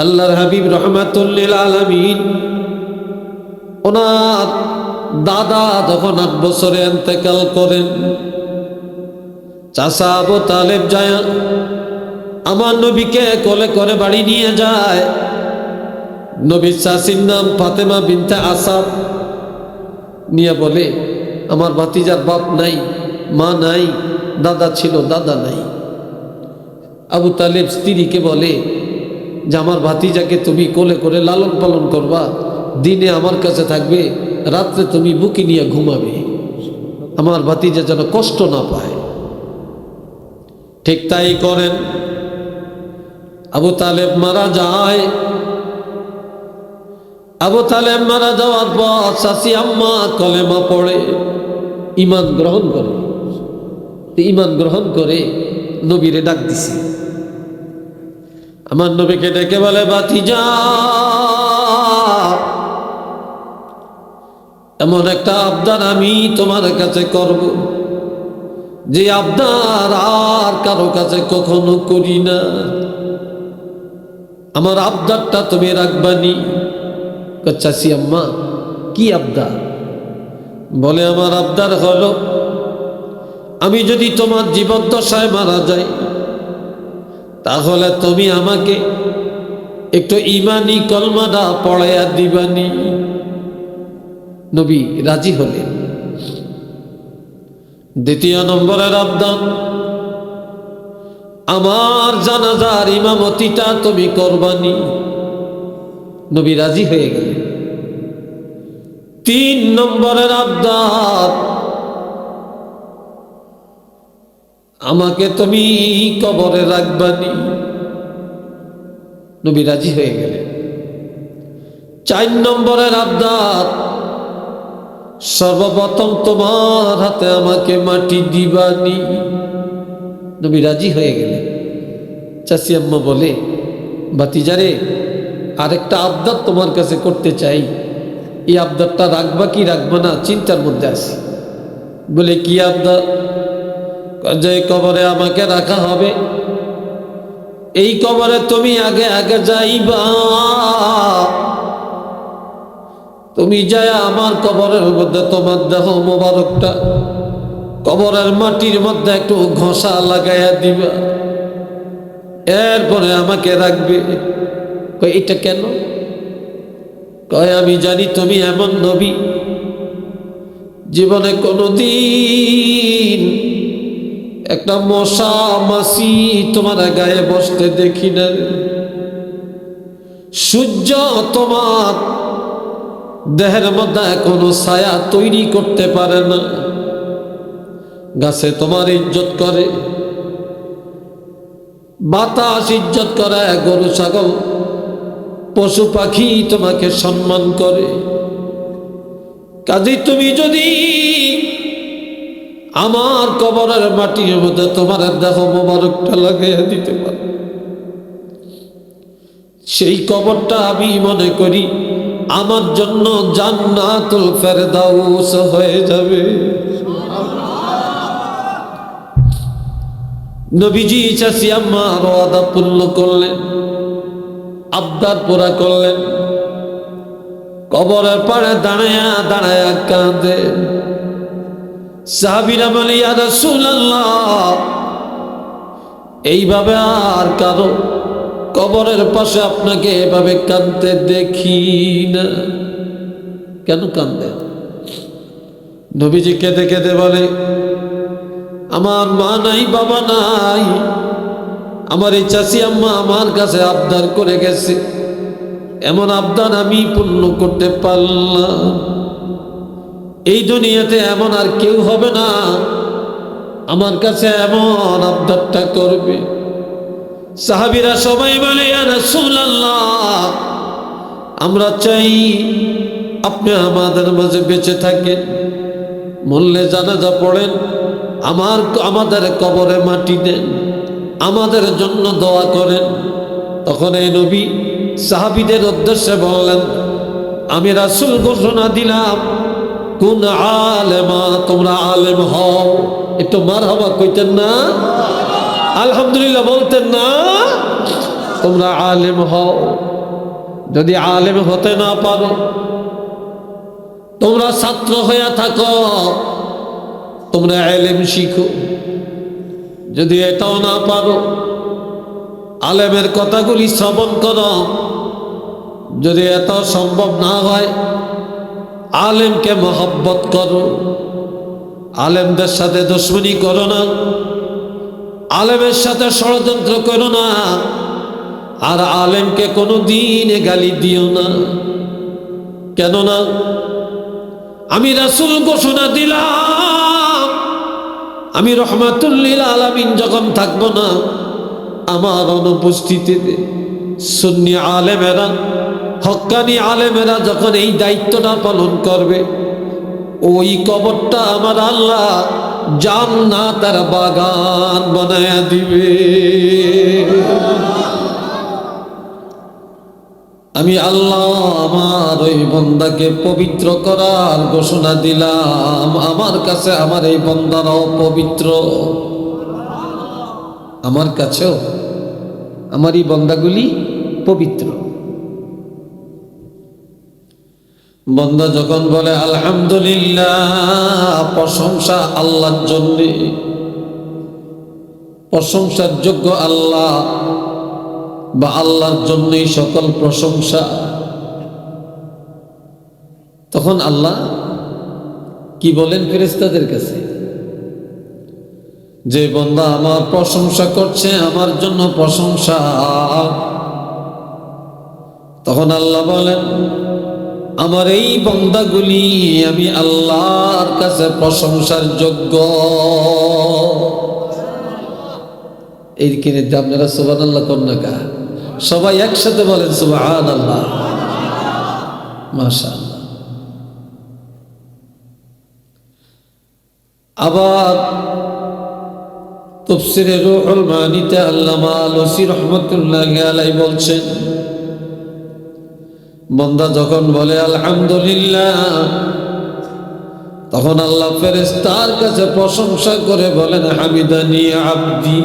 আল্লাহর হাবিব রাহমাতুল লিল আলামিন ওনার দাদা যখন 8 বছরে ইন্তেকাল করেন, চাচা আবু তালেব যায় আমার নবীকে কোলে করে বাড়ি নিয়ে যায়। নবীর চাচির নাম ফাতেমা বিনতে আসাদ। নিয়ে বলে, আমার ভাতিজার বাপ নাই, মা নাই, দাদা ছিল, দাদা নাই। আবু তালেব স্ত্রীকে বলে যে আমার ভাতিজাকে তুমি কোলে করে লালন পালন করবা, দিনে আমার কাছে থাকবে, রাত্রে তুমি বুকে নিয়ে ঘুমাবে, আমার ভাতিজা যেন কষ্ট না পায়। ঠিক তাই করেন। আবু তালেব মারা যায়। আবু তালেব মারা যাওয়ার পর চাচি আম্মা কলেমা পড়ে ঈমান গ্রহণ করে। ঈমান গ্রহণ করে নবীরে ডাক দিছে। আমার নবীকে ডেকে বলে, ভাতিজা, এমন একটা আবদার আমি তোমার কাছে করব, যে আবদার আর কারো কাছে কখনো করি না। আমার আবদারটা তুমি রাখবানি। চাচি আম্মা, কি আবদার? বলে, আমার আবদার হলো, আমি যদি তোমার জীবদ্দশায় মারা যাই, তাহলে তুমি আমাকে একটু ঈমানি কলমাটা পড়াইয়া দিবানি। নবী রাজি হলেন। দ্বিতীয় নম্বরের আবদার, আমার জানাজার ইমামতিটা তুমি করবানি। নবী রাজি হয়ে গেলেন। 3 নম্বরের আবদার, আমাকে তুমি কবরে রাখবানি। নবী রাজি হয়ে গেলেন। 4 নম্বরের আবদার, সর্বপ্রথম তোমার হাতে আমাকে মাটি দিবানি। নবী রাজি হয়ে গেলেন। চাচি আম্মা বলে, ভাতিজারে, আরেকটা আবদার তোমার কাছে করতে চাই, এই আবদারটা রাখবা কি রাখবা না চিন্তার মধ্যে আছি। বলে, কি আবদার? যে কবরে আমাকে রাখা হবে, এই কবরে তুমি আগে আগে যাইবা। তুমি যায় আমার কবরের মধ্যে তোমার দেহ মোবারকটা কবরের মাটির মধ্যে একটু ঘষা লাগাইয়া দিবা, এরপরে আমাকে রাখবে। কই, এটা কেন? কয়, আমি জানি তুমি এমন নবী, জীবনে কোনোদিন একটা মশা মাছি তোমার গায়ে বসতে দেখি না। সূর্য তোমার দেহের মধ্যে কোনো ছায়া তৈরি করতে পারে না। গাছে তোমার ইজ্জত করে, বাতাস ইজ্জত করে, গরু ছাগল পশু পাখি তোমাকে সম্মান করে। কাজে তুমি যদি আমার কবরের মাটির মধ্যে তোমার দেহ মোবারকটা লাগাইয়া দিতে পারো, সেই কবরটা আমি মনে করি আমার জন্য জান্নাতুল ফেরদাউস হয়ে যাবে। নবীজি চাচি আম্মার ওয়াদা পূর্ণ করলেন, আবদার পুরা করলেন। কবরের পাড়ে দাঁড়ায়া দাঁড়ায়া কাঁদে। সাহাবীরা বলে, ইয়া রাসূলুল্লাহ, এইভাবে আর কারো কবরের পাশে আপনাকে এভাবে কাঁদতে দেখি না। কেন কাঁদে? নবীজি কেঁদে কেঁদে বলে, আমার মা নাই, বাবা নাই, আমার এই চাচি আম্মা আমার কাছে আবদার করে গেছে, এমন আবদার আমি পূর্ণ করতে পারলাম। এই দুনিয়াতে এমন আর কেউ হবে না আমার কাছে এমন আবদারটা করবে। সাহাবীরা সবাই বলে, ইয়া রাসূলুল্লাহ, আমরা চাই আপনি আমাদের মাঝে বেঁচে থাকেন, মরলে জানাজা পড়েন, আমাদের কবরে মাটি দেন, আমাদের জন্য দোয়া করেন। তখন এই নবী সাহাবীদের উদ্দেশ্যে বললেন, আমি রাসূল ঘোষণা দিলাম, কোন আলেমা, তোমরা আলেম হও। একটু মারহাবা কইতেন না? আলহামদুলিল্লাহ বলতেন না? তোমরা আলেম হও। যদি আলেম হতে না পারো, তোমরা ছাত্র হয়ে থাকো, তোমরা ইলম শিখো। যদি এটাও না পারো, আলেমের কথাগুলি শ্রবণ করো। যদি এত সম্ভব না হয়, আলেমকে মহব্বত করো। আলেমদের সাথে দুশমনি করো না, আলেমের সাথে ষড়যন্ত্র করো না, আর আলেমকে কোনো দিনে গালি দিও না। কেননা আমি রাসূল ঘোষণা দিলাম, আমি রহমাতুল লিল আলামিন যখন থাকবো না, আমার অনুপস্থিতিতে সুন্নি আলেমেরা, হক্কানি আলেমেরা যখন এই দায়িত্বটা পালন করবে, ওই কবরটা আমার আল্লাহ জান্নাতের বাগান বানায়া দিবে। আমি আল্লাহ আমার ওই বান্দাকে পবিত্র করার ঘোষণা দিলাম। আমার কাছে আমার এই বান্দারাও পবিত্র, আমার কাছেও আমার এই বান্দাগুলি পবিত্র। বান্দা যখন বলে আলহামদুলিল্লাহ, প্রশংসা আল্লাহর জন্য, প্রশংসার যোগ্য আল্লাহ, বা আল্লাহর জন্যই সকল প্রশংসা, তখন আল্লাহ কি বলেন ফেরেশতাদের কাছে? যে বান্দা আমার প্রশংসা করছে, আমার জন্য প্রশংসা, তখন আল্লাহ বলেন আমার এই বান্দাগুলি আমি আল্লাহর কাছে প্রশংসার যোগ্য। এই কিনে আপনারা সুবহানাল্লাহ কন্যা কা সবাই একসাথে বলেন সুবহানাল্লাহ, মাশাআল্লাহ। আবার তাফসীরে রূহুল মানিতে আল্লামা আলুসী রাহমাতুল্লাহি আলাইহি বলছেন, বান্দা যখন বলে আলহামদুলিল্লাহ, তখন আল্লাহ ফেরেশতার কাছে প্রশংসা করে বলেন হামিদানি আবদি,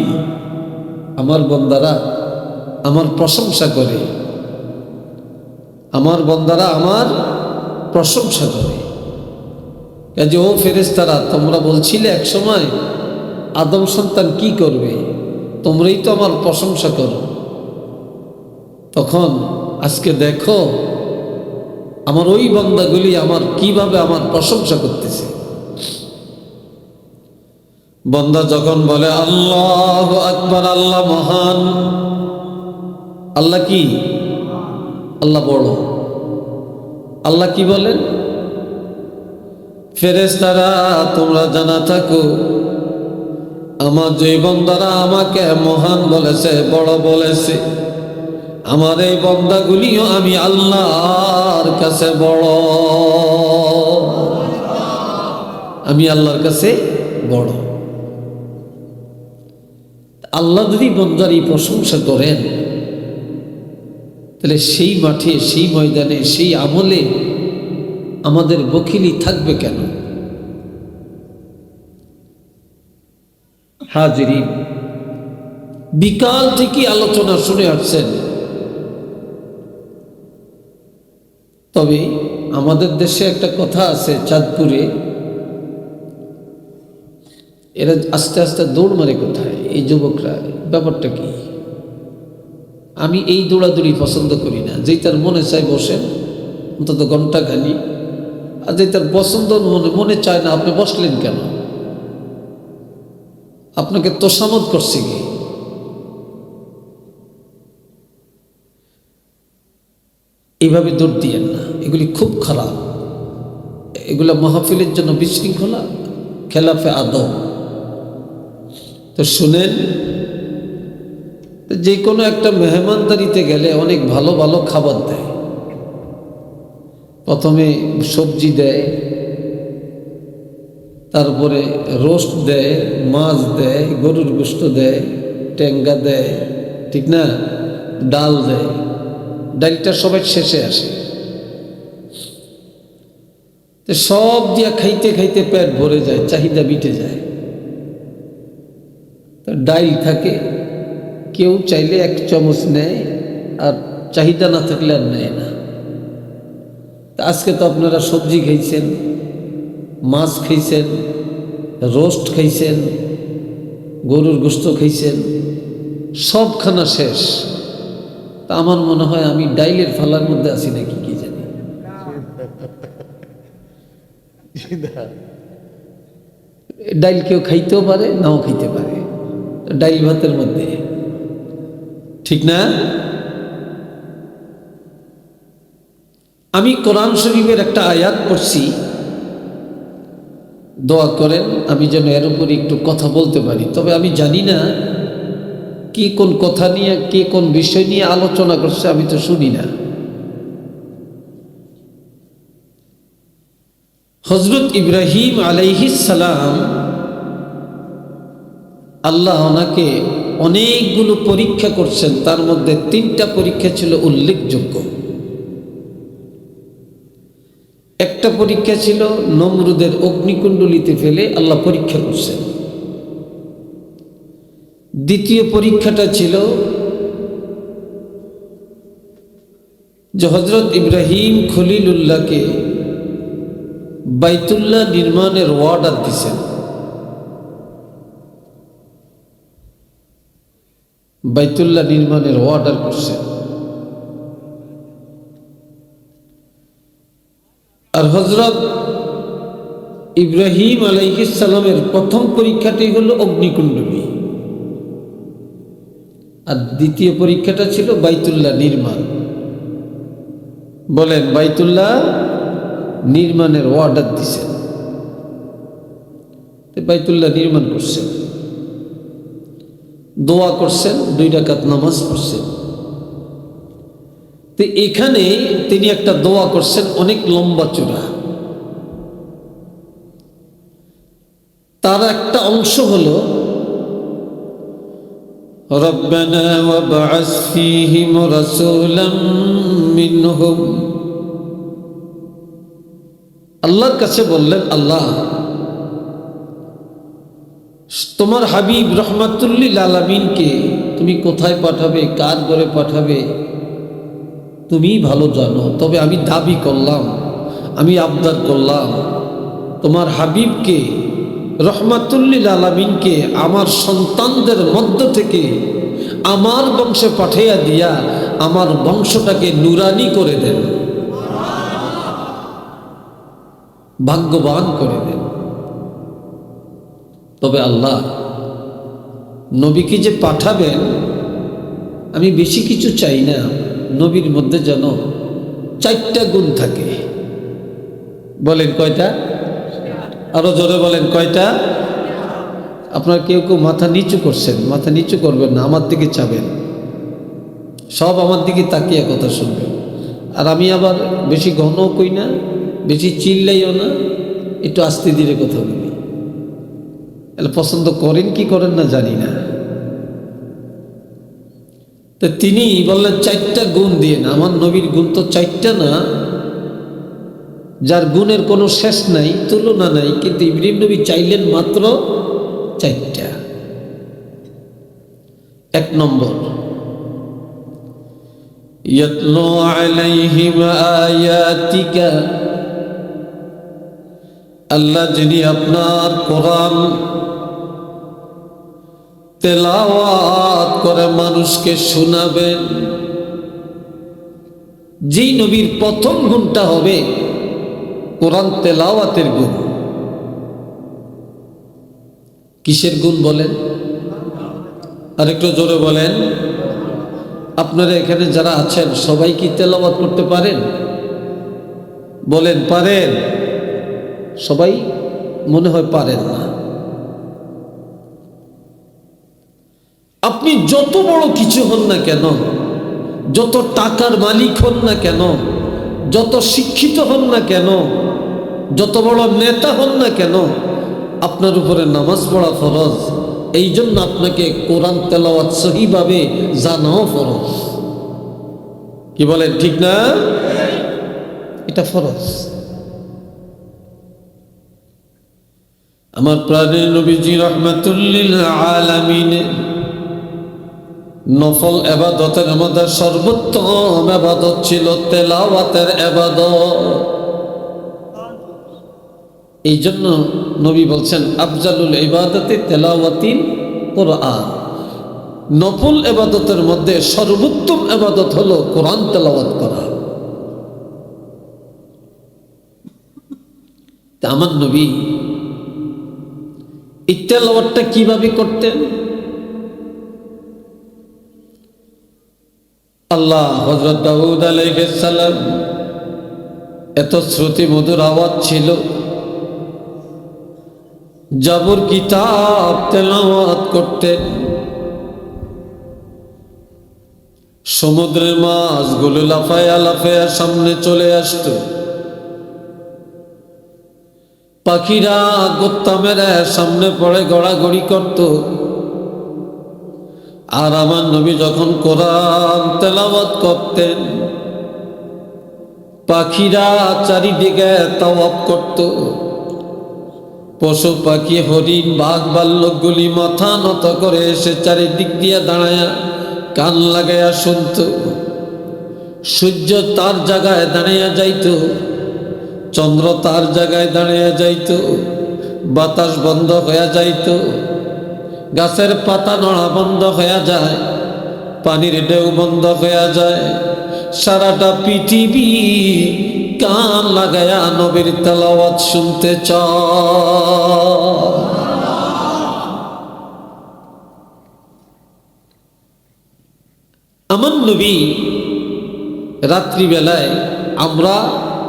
আমার বান্দারা আমার প্রশংসা করে, আমার বান্দারা আমার প্রশংসা করে। কাজে ও ফেরেশতারা, তোমরা বলছিলে এক সময় আদম সন্তান কি করবে, তোমরাই তো আমার প্রশংসা করো। তখন আজকে দেখো আমার ওই বান্দাগুলি আমার কিভাবে আমার প্রশংসা করতেছে। বান্দা যখন বলে আল্লাহু আকবার, আল্লাহ মহান, আল্লাহ কি? আল্লাহ বড়। আল্লাহ কি বলেন? ফেরেশতারা তোমরা জানা থাকো, আমার যে বান্দারা আমাকে মহান বলেছে, বড় বলেছে, আমার এই বান্দাগুলিও আমি আল্লাহর কাছে বড়, আমি আল্লাহর কাছে বড়। আল্লাহ যদি বান্দার এই প্রশংসা করেন, তাহলে সেই মাঠে, সেই ময়দানে, সেই আমলে আমাদের বখিলি থাকবে কেন? হাজিরিন, বিকাল থেকে আলোচনা শুনে আসছেন। তবে আমাদের দেশে একটা কথা আছে, চাঁদপুরে এরা আস্তে আস্তে দৌড় মারে কোথায়, এই যুবকরা, ব্যাপারটা কি? আমি এই দৌড়াদৌড়ি পছন্দ করি না। যেই তার মনে চায় বসেন অন্তত ঘন্টা খানি, আর যে তার পছন্দ মনে চায় না, আপনি বসলেন কেন? আপনাকে তোষামত করছে কি? এইভাবে দৌড় দিয়েন না, এগুলি খুব খারাপ। এগুলা মাহফিলের জন্য বিশৃঙ্খলা, খেলাফে আদব। তো শুনেন, যে কোনো একটা মেহমানদারিতে গেলে অনেক ভালো ভালো খাবার দেয়। প্রথমে সবজি দেয়, তারপরে রোস্ট দেয়, মাছ দেয়, গরুর গোশত দেয়, টেঙ্গা দেয়, ঠিক না? ডাল দেয়। ডালটা সবাই শেষে আসে। তো সব দিয়া খাইতে খাইতে পেট ভরে যায়, চাহিদা মিটে যায়। তো ডাল থাকে, কেউ চাইলে এক চামচ নেয় আর চাহিদা না থাকলে আর নেয় না। আজকে তো আপনারা সবজি খাইছেন, মাছ খাইছেন, রোস্ট খাইছেন, গরুর গোশত খাইছেন, সব খানা শেষ। তা আমার মনে হয় আমি ডাইলের ফালার মধ্যে আছি নাকি কি জানি। ডাইল কেউ খাইতেও পারে, নাও খাইতে পারে, ডাইল ভাতের মধ্যে, ঠিক না? আমি কোরআন শরীফের একটা আয়াত পড়ছি, দোয়া করেন আমি যেন এর উপরে একটু কথা বলতে পারি। তবে আমি জানি না কি কোন কথা নিয়ে, কে কোন বিষয় নিয়ে আলোচনা করছে, আমি তো শুনি না। হযরত ইব্রাহিম আলাইহিস সালাম, আল্লাহ ওনাকে অনেকগুলো পরীক্ষা করছেন, তার মধ্যে 3টা পরীক্ষা ছিল উল্লেখযোগ্য। একটা পরীক্ষা ছিল নমরুদের অগ্নিকুণ্ডলিতে ফেলে আল্লাহ পরীক্ষা করছেন। দ্বিতীয় পরীক্ষাটা ছিল যে হযরত ইব্রাহিম খলিলুল্লাহকে বাইতুল্লাহ নির্মাণের অর্ডার দিয়েছেন। বাইতুল্লাহ নির্মাণের অর্ডার করছেন। আর হযরত ইব্রাহিম আলাইহিস সালামের প্রথম পরীক্ষাটি হলো অগ্নিকুণ্ডলী, আর দ্বিতীয় পরীক্ষাটা ছিল বাইতুল্লাহ নির্মাণ। বলেন, বাইতুল্লাহ নির্মাণের অর্ডার দিছেন, বাইতুল্লাহ নির্মাণ করছেন, দোয়া করছেন, 2 রাকাত নামাজ পড়ছেন। তো এখানে তিনি একটা দোয়া করছেন অনেক লম্বা চূড়া। তার একটা অংশ হলো রব্বানা ওয়াবআস ফীহিম রাসূলাম মিনহুম। আল্লাহর কাছে বললেন, আল্লাহ তোমার হাবিব রহমাতুল্লিল আলামিনকে তুমি কোথায় পাঠাবে, কার ঘরে পাঠাবে তুমিই ভালো জানো। তবে আমি দাবি করলাম, আমি আবদার করলাম, তোমার হাবিবকে রহমাতুল্লিল আলামিনকে আমার সন্তানদের মধ্য থেকে আমার বংশে পাঠাইয়া দিয়া আমার বংশটাকে নুরানি করে দেন, ভাগ্যবান করে দেন। তবে আল্লাহ নবীকে যে পাঠাবেন, আমি বেশি কিছু চাই না, নবীর মধ্যে যেন 4টা গুণ থাকে। বলেন কয়টা? আরো জোরে বলেন কয়টা? আপনারা কেউ কেউ মাথা নিচু করছেন, মাথা নিচু করবেন না, আমার দিকে চাবেন, সব আমার দিকে তাকিয়ে কথা শুনবেন। আর আমি আবার বেশি ঘনও কই না, বেশি চিল্লাইও না, একটু আস্তে ধীরে কথা বলি। এলে পছন্দ করেন কি করেন না জানি না। তো তিনি বললেন 4টা গুণ দিয়ে না। আমার নবীর গুণ তো 4টা না, যার গুণের কোনো শেষ নাই, তুলনা নাই, কিন্তু ইব্রাহিম নবী চাইলেন মাত্র 4টা। 1 নম্বর, ইয়াতলু আলাইহিম আয়াতিকা, আল্লাহ যিনি আপনার কোরআন তেলাওয়াত করে মানুষকে শোনাবেন। যেই নবীর প্রথম গুণটা হবে কোরআন তেলাওয়াতের গুণ। কিসের গুণ বলেন? আরেকটু জোরে বলেন। আপনারা এখানে যারা আছেন সবাই কি তেলাওয়াত করতে পারেন? বলেন, পারেন? সবাই মনে হয় পারেন না। আপনি যত বড় কিছু হন না কেন, যত টাকার মালিক হন না কেন, যত শিক্ষিত হন না কেন, যত বড় নেতা হন না কেন, আপনার উপরে নামাজ পড়া ফরজ। এই জন্য আপনাকে কোরআন তেলাওয়াত সহিভাবে জানাও ফরজ। কি বলেন, ঠিক না? এটা ফরজ। আমার প্রাণের নবীজি রহমাতুল লিল আলামিন নফল ইবাদতের মধ্যে সর্বোত্তম ইবাদত ছিল তেলাওয়াতের ইবাদত। এই জন্য নবী বলছেন আফজালুল ইবাদতি তেলাওয়াতিল কোরআন। নফল ইবাদতের মধ্যে সর্বোত্তম ইবাদত হলো কোরআন তেলাওয়াত করা। আমার নবী এই তেলাওয়াতটা কিভাবে করতেন? আল্লাহ হযরত দাউদ আলাইহিস সালাম এত শ্রুতি মধুর আওয়াজ ছিল, জাবর কিতাব তেলাওয়াত করতেন। সমুদ্রের মাছগুলো লাফায়া লাফায়া সামনে চলে আসতো, পাখিরা গোত্তা মেরে সামনে পড়ে গড়াগড়ি করত। আর আমার নবী যখন কোরআন তেলাওয়াত করতেন, পাখিরা চারিদিকে তাওয়াফ করত। পশু পাখি হরিণ বাঘ ভাল্লুকগুলি মাথা নত করে এসে চারিদিক দিয়ে দাঁড়ায়া কান লাগাইয়া শুনত। সূর্য তার জায়গায় দাঁড়াইয়া যাইত, চন্দ্র তার জায়গায় দাঁড়াইয়া যাইত, বাতাস বন্ধ হয়ে যাইত, গাছের পাতা নড়া বন্ধ হয়ে যায়, পানির ঢেউ বন্ধ হয়ে যায়। সারাটা পৃথিবী কান লাগায়া নবীর তেলাওয়াত শুনতে চায়। আমার নবী রাত্রিবেলায় আমরা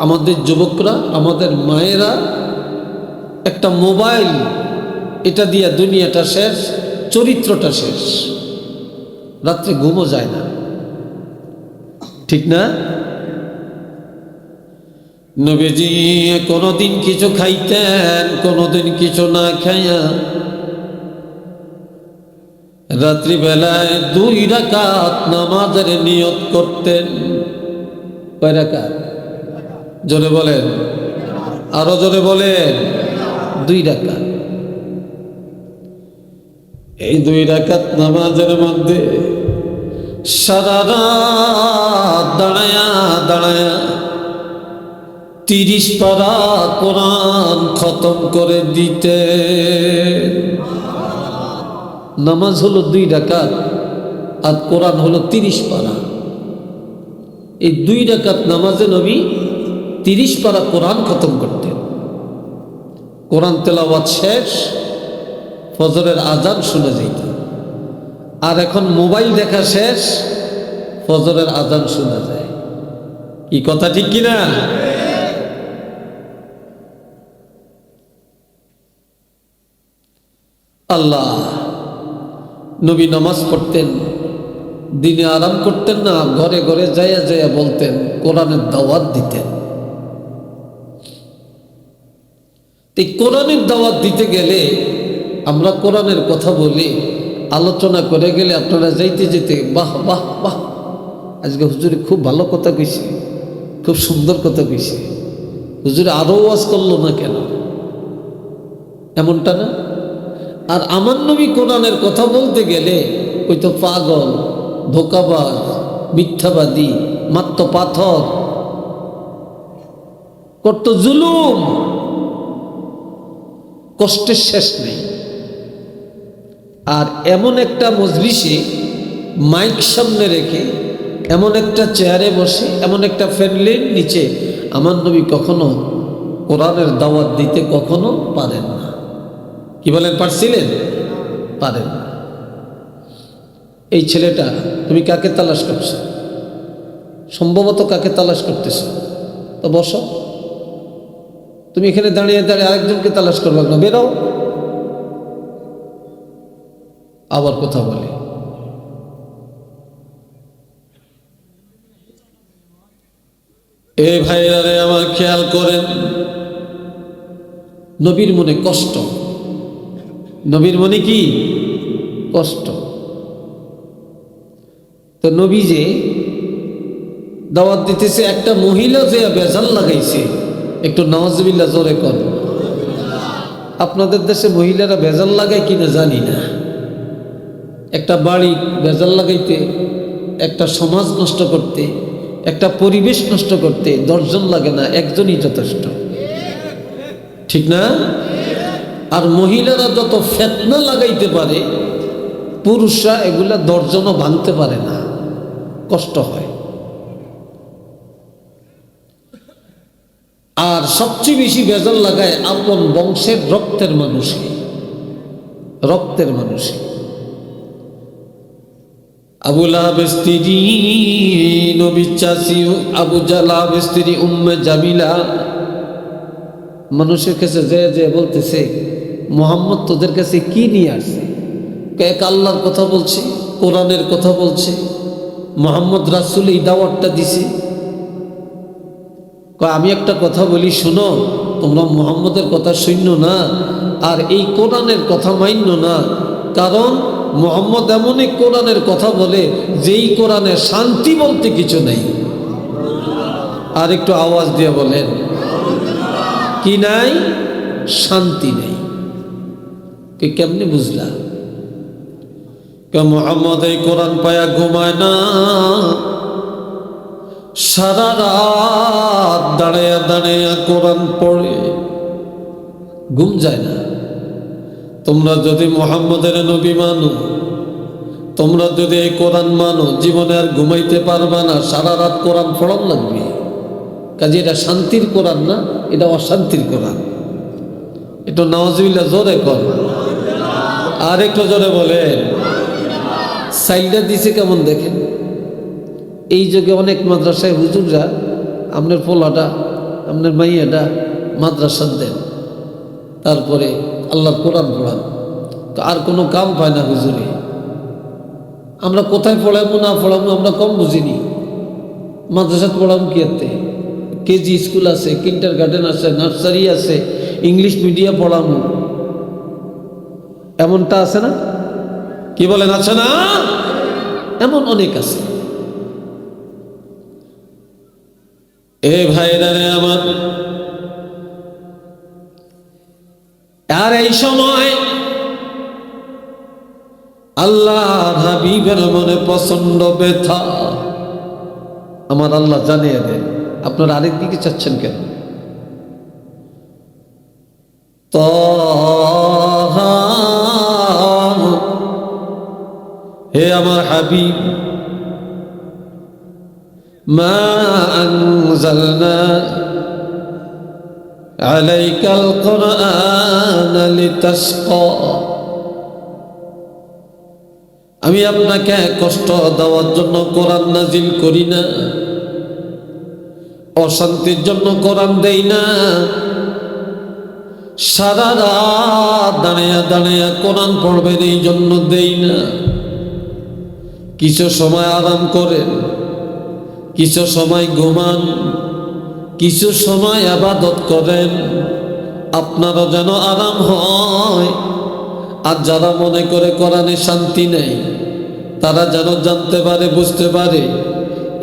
আমাদের যুবকরা আমাদের মায়েরা একটা মোবাইল, এটা দিয়ে দুনিয়াটা শেষ, চরিত্রটা শেষ, রাত্রে ঘুমও যায় না, ঠিক না? নবীজি কোনোদিন কিছু খাইতেন, কোনোদিন কিছু না খাইয়া রাত্রিবেলায় 2 রাকাত নামাজের নিয়ত করতেন। কয় রাকাত? জোরে বলেন, আরো জোরে বলেন। 2 রাকাত। এই 2 রাকাত নামাজের মধ্যে সারা রাত দাঁড়ায়া দাঁড়ায়া 30 পারা কোরআন খতম করে দিতে। নামাজ হলো 2 রাকাত আর কোরআন হলো 30 পারা। এই 2 রাকাত নামাজে নবী 30 পারা কোরআন খতম করতেন। কোরআন তেলাওয়াত শেষ, ফজরের আজান শুনে যেত। আর এখন মোবাইল দেখা শেষ, ফজরের আজান শোনা যায়। কি কথা ঠিক কিনা? আল্লাহ নবী নামাজ পড়তেন, দিনে আরাম করতেন না, ঘরে ঘরে যাইয়া যাইয়া বলতেন, কোরআনের দাওয়াত দিতেন। এই কোরআনের দাওয়াত দিতে গেলে আমরা কোরআনের কথা বলি, আলোচনা করে গেলে আপনারা যাইতে যেতে বাহ বাহ বাহ, আজকে হুজুরে খুব ভালো কথা কইছে, খুব সুন্দর কথা কইছে, হুজুরে আরো ওয়াজ করলো না কেন, এমনটা না? আর আমার নবী কোরআনের কথা বলতে গেলে ওই তো পাগল, ধোকাবাজ, মিথ্যাবাদী, মাত্র পাথর, করত জুলুম, কষ্টের শেষ নেই। আর এমন একটা মজলিসে মাইক সামনে রেখে, এমন একটা চেয়ারে বসে, এমন একটা ফ্যামিলির নিচে আমার নবী কখনো কোরআনের দাওয়াত দিতে কখনো পারেন না। কি বলেন, পারছিলেন? পারেন না। এই ছেলেটা তুমি কাকে তালাশ করছো? সম্ভবত কাকে তালাশ করতেছ? তো বসো, তুমি এখানে দাঁড়িয়ে দাঁড়িয়ে আরেকজনকে তালাশ করবে না, বেরাও। আবার কথা বলে, এই ভাইরা রে আমার খেয়াল করেন, নবীর মনে কষ্ট, নবীর মনে কি কষ্ট। তো নবী যে দাওয়াত দিতেছে, একটা মহিলা যে বেজাল লাগাইছে, একটু নাউজুবিল্লাহ জোরে কর। আপনাদের দেশে মহিলারা বেজাল লাগায় কিনা জানি না, একটা বাড়ি বেজাল লাগাইতে, একটা সমাজ নষ্ট করতে, একটা পরিবেশ নষ্ট করতে 10 জন লাগে না, একজনই যথেষ্ট, ঠিক না? আর মহিলারা যত ফিতনা লাগাইতে পারে পুরুষরা এগুলা 10 জনও ভাঙতে পারে না, কষ্ট হয়। আর সবচেয়ে বেশি বেজাল লাগায় আপন বংশের রক্তের মানুষকে, রক্তের মানুষকে। আবু লাহাবের স্ত্রী নবীর চাচী আবু লাহাবের স্ত্রী উম্মে জামিলা মানুষের কাছে যে বলতেছে, মুহাম্মদ তোদের কাছে কি নিয়ে আসছে? এক আল্লাহর কথা বলছে, কোরআনের কথা বলছে, মুহাম্মদ রাসূল এই দাওয়াতটা দিছে। আমি একটা কথা বলি, শোনো, তোমরা মুহাম্মদের কথা শূন্য না আর এই কোরআনের কথা মান্য না, কারণ মুহাম্মদ এমন এক কোরআনের কথা বলে যেই কোরআনে শান্তি বলতে কিছু নেই। আর একটু আওয়াজ দিয়ে বলেন, কি নাই? শান্তি নেই। কেমনে বুঝলা? মুহাম্মদ এই কোরআন পায়া ঘুমায় না, সারা রাত দাঁড়াইয়া দাঁড়াইয়া কোরআন পড়ে, ঘুম যায় না। তোমরা যদি মুহাম্মদের নবী মানো, তোমরা যদি এই কোরআন মানো, জীবনে আর ঘুমাইতে পারবা না, সারা রাত কোরআন পড়ান লাগবে। কাজে এটা শান্তির কোরআন না, এটা অশান্তির কোরআন। এটা নাউজুবিল্লাহ জোরে কর, আর একটু জোরে বলেন। সাইলটা দিছে কেমন দেখেন। এই যুগে অনেক মাদ্রাসায় হুজুররা আপনার পোলাটা, আপনার মাইয়াটা মাদ্রাসা দেন, তারপরে আল্লাহর কোরআন পড়ান, আর কোনো কাম পায় না হুজুরে। আমরা কোথায় পড়াবো না পড়াবো আমরা কম বুঝিনি। মাদ্রাসাত পড়াবো কি এতে? কেজি স্কুল আছে, কিন্ডার গার্ডেন আছে, নার্সারি আছে, ইংলিশ মিডিয়াম পড়াবো, এমনটা আছে না? কি বলেন, আছে না? এমন অনেক আছে। এ ভাইরা রে আমার, আর এই সময় আল্লাহ হাবিবের মনে প্রচন্ড ব্যথা। আমার আল্লাহ জানিয়ে দেন, আপনারা আরেক দিকে চাচ্ছেন কেন? তাহা, হে আমার হাবিব, মা আনজালনা আলাইকাল কুরআন লিতাশকা, আমি আপনাকে কষ্ট দেওয়ার জন্য কোরআন নাজিল করি না, অশান্তির জন্য কোরআন দেই না। সারা রাত দাঁড়িয়ে দাঁড়িয়ে কোরআন পড়বেন এই জন্য দেই না। কিছু সময় আরাম করেন, কিছু সময় ঘুমান, কিছু সময় ইবাদত করেন, আপনারও যেন আরাম হয়। আর যারা মনে করে কোরআনে শান্তি নেই, তারা যেন জানতে পারে, বুঝতে পারে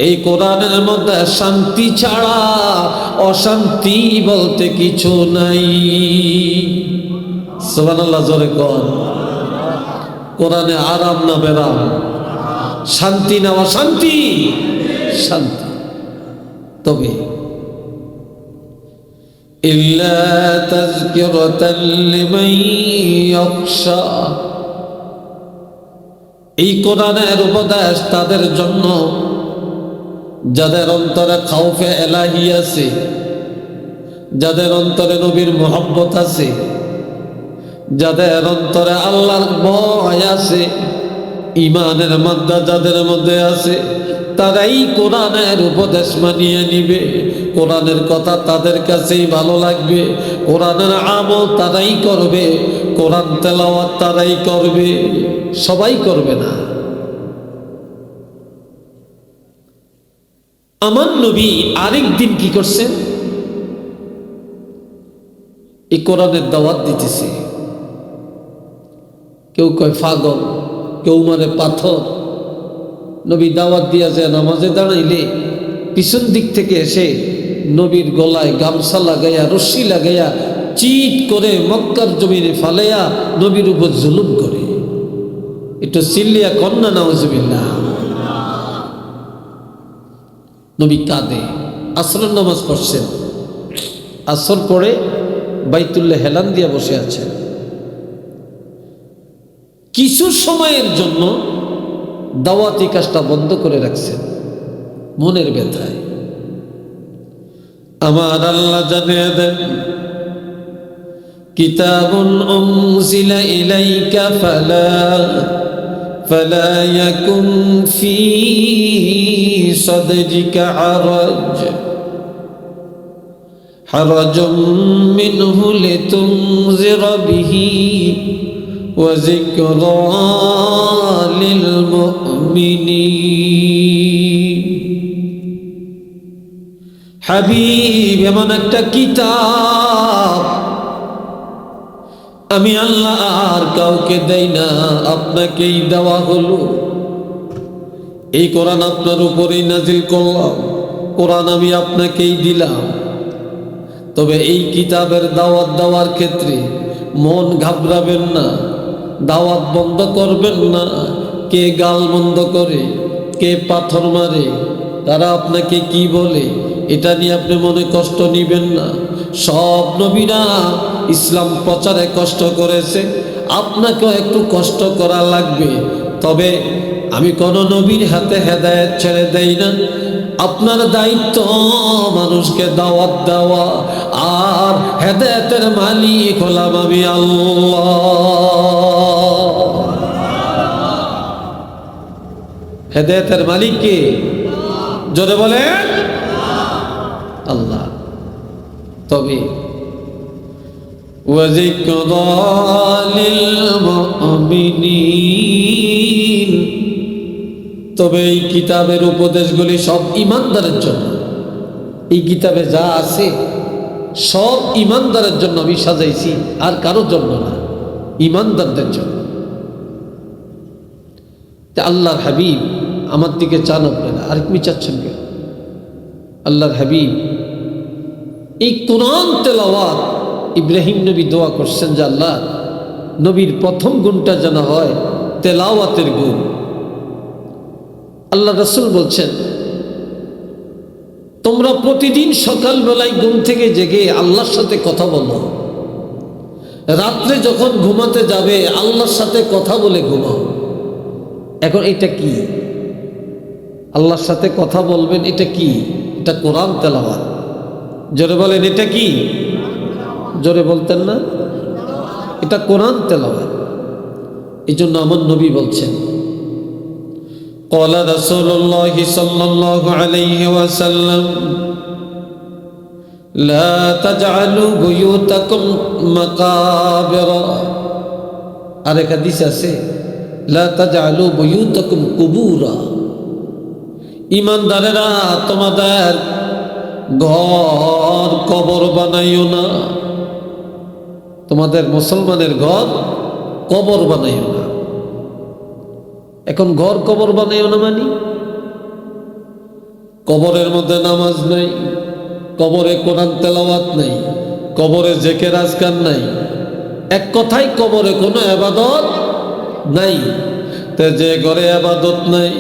এই কোরআনের মধ্যে শান্তি ছাড়া অশান্তি বলতে কিছু নাই। সুবহানাল্লাহ, জোরে কর। কোরআনে আরাম না বেরাম, শান্তি না অশান্তি? শান্তি। তবে ইল্লা তাযকিরাতাল লিমান ইয়াখশা, এই কোরআনের উপদেশ তাদের জন্য যাদের অন্তরে খাউফে এলাহি আছে, যাদের অন্তরে নবীর মুহাব্বত আছে, যাদের অন্তরে আল্লাহর ভয় আছে, ইমানের মাদ্দা যাদের মধ্যে আছে, তারাই কোরআনের উপদেশ মানিয়ে নিবে। কোরআনের কথা তাদের কাছেই ভালো লাগবে, কোরআনের আমল তারাই করবে, কোরআন তেলাওয়াত তারাই করবে, সবাই করবে না। আমার নবী আরেক দিন কি করছেন? এই কোরআনের দাওয়াত দিতেছে। কেউ কয় পাগল, কেউ মারে পাথর। নবী দাওয়াত দিয়া যায়, নামাজে দাঁড়াইলে পিছন দিক থেকে এসে নবীর গলায় গামছা লাগাইয়া, রশ্মি লাগাইয়া, চিৎ করে মক্কার জমিনে ফালাইয়া নবীর উপর জুলুম করে। একটু চিল্লিয়া কন্যা নাউজুবিল্লাহ। নবী কাঁদে। আসরের নামাজ পড়ছেন, আসর পড়ে বাইতুল্লাহ হেলান দিয়া বসে আছেন। কিছু সময়ের জন্য দাওয়াতি কাজটা বন্ধ করে রাখছেন মনের ব্যথায়। আমার আল্লাহ জানিয়ে দেন, কিতাবুন উনজিলা ইলাইকা ফালা ইয়াকুন ফি সাদরিকা হারাজুম মিনহু লিতুনজিরা বিহি ওয়া যিকরা লিল মুমিনিন। হাবিব এমন একটা কিতাব আমি আল্লাহ আর কাউকে দেই না, আপনাকেই দেওয়া হলো। এই কোরআন আপনার উপরেই নাজিল করলাম, কোরআন আমি আপনাকেই দিলাম। তবে এই কিতাবের দাওয়াত দেওয়ার ক্ষেত্রে মন ঘাবড়াবেন না, দাওয়াত বন্ধ করবেন না। কে গাল বন্ধ করে, কে পাথর মারে, তারা আপনাকে কি বলে, এটা নিয়ে আপনি মনে কষ্ট নিবেন না। সব নবীরা ইসলাম প্রচারে কষ্ট করেছে, আপনাকেও একটু কষ্ট করা লাগবে। তবে আমি কোনো নবীর হাতে হেদায়েত ছেড়ে দেই না। আপনার দায়িত্ব মানুষকে দাওয়াত দেওয়া, আর হেদায়েতের মালিক হলাম আমি আল্লাহ। হেদায়েতের মালিক কে? জোরে বলেন আল্লাহ। তবে ওয়াজিকরা লিল মুমিনিন, তবে এই কিতাবের উপদেশগুলি সব ঈমানদারের জন্য। এই কিতাবে যা আছে সব ঈমানদারের জন্য আমি সাজাইছি, আর কারোর জন্য না, ঈমানদারদের জন্য। আল্লাহর হাবিব আমার দিকে চান আপনারা, আর কি চাচ্ছেন কেন? আল্লাহর হাবিব এই কোরআন তেলাওয়াত, ইব্রাহিম নবী দোয়া করছেন যে আল্লাহ নবীর প্রথম গুণটা যেন হয় তেলাওয়াতের গুণ। আল্লাহ রাসূল বলছেন, তোমরা প্রতিদিন সকালবেলায় ঘুম থেকে জেগে আল্লাহর সাথে কথা বলো, রাত্রে যখন ঘুমাতে যাবে আল্লাহর সাথে কথা বলে ঘুমাও। এখন এটা কি? আল্লাহর সাথে কথা বলবেন, এটা কি? এটা কোরআন তেলাওয়াত। জোরে বলেন, এটা কি? জোরে বলতেন না? এটা কোরআন তেলাওয়াত। এই জন্য আমার নবী বলছেন, قال رسول الله صلى الله عليه وسلم لا تجعلوا بيوتكم مقابر। আরেক হাদিস আছে, لا تجعلوا بيوتكم قبورا। ঈমানদারেরা তোমাদের ঘর কবর বানাইও না, তোমাদের মুসলমানের ঘর কবর বানাইও না। এখন ঘর কবর বানাইও না মানে কবরের মধ্যে নামাজ নাই, কবরে কোরআন তেলাওয়াত নাই, কবরে জিকির আজকার নাই, এক কথায় কবরে কোনো ইবাদত নাই। তে যে ঘরে ইবাদত নাই,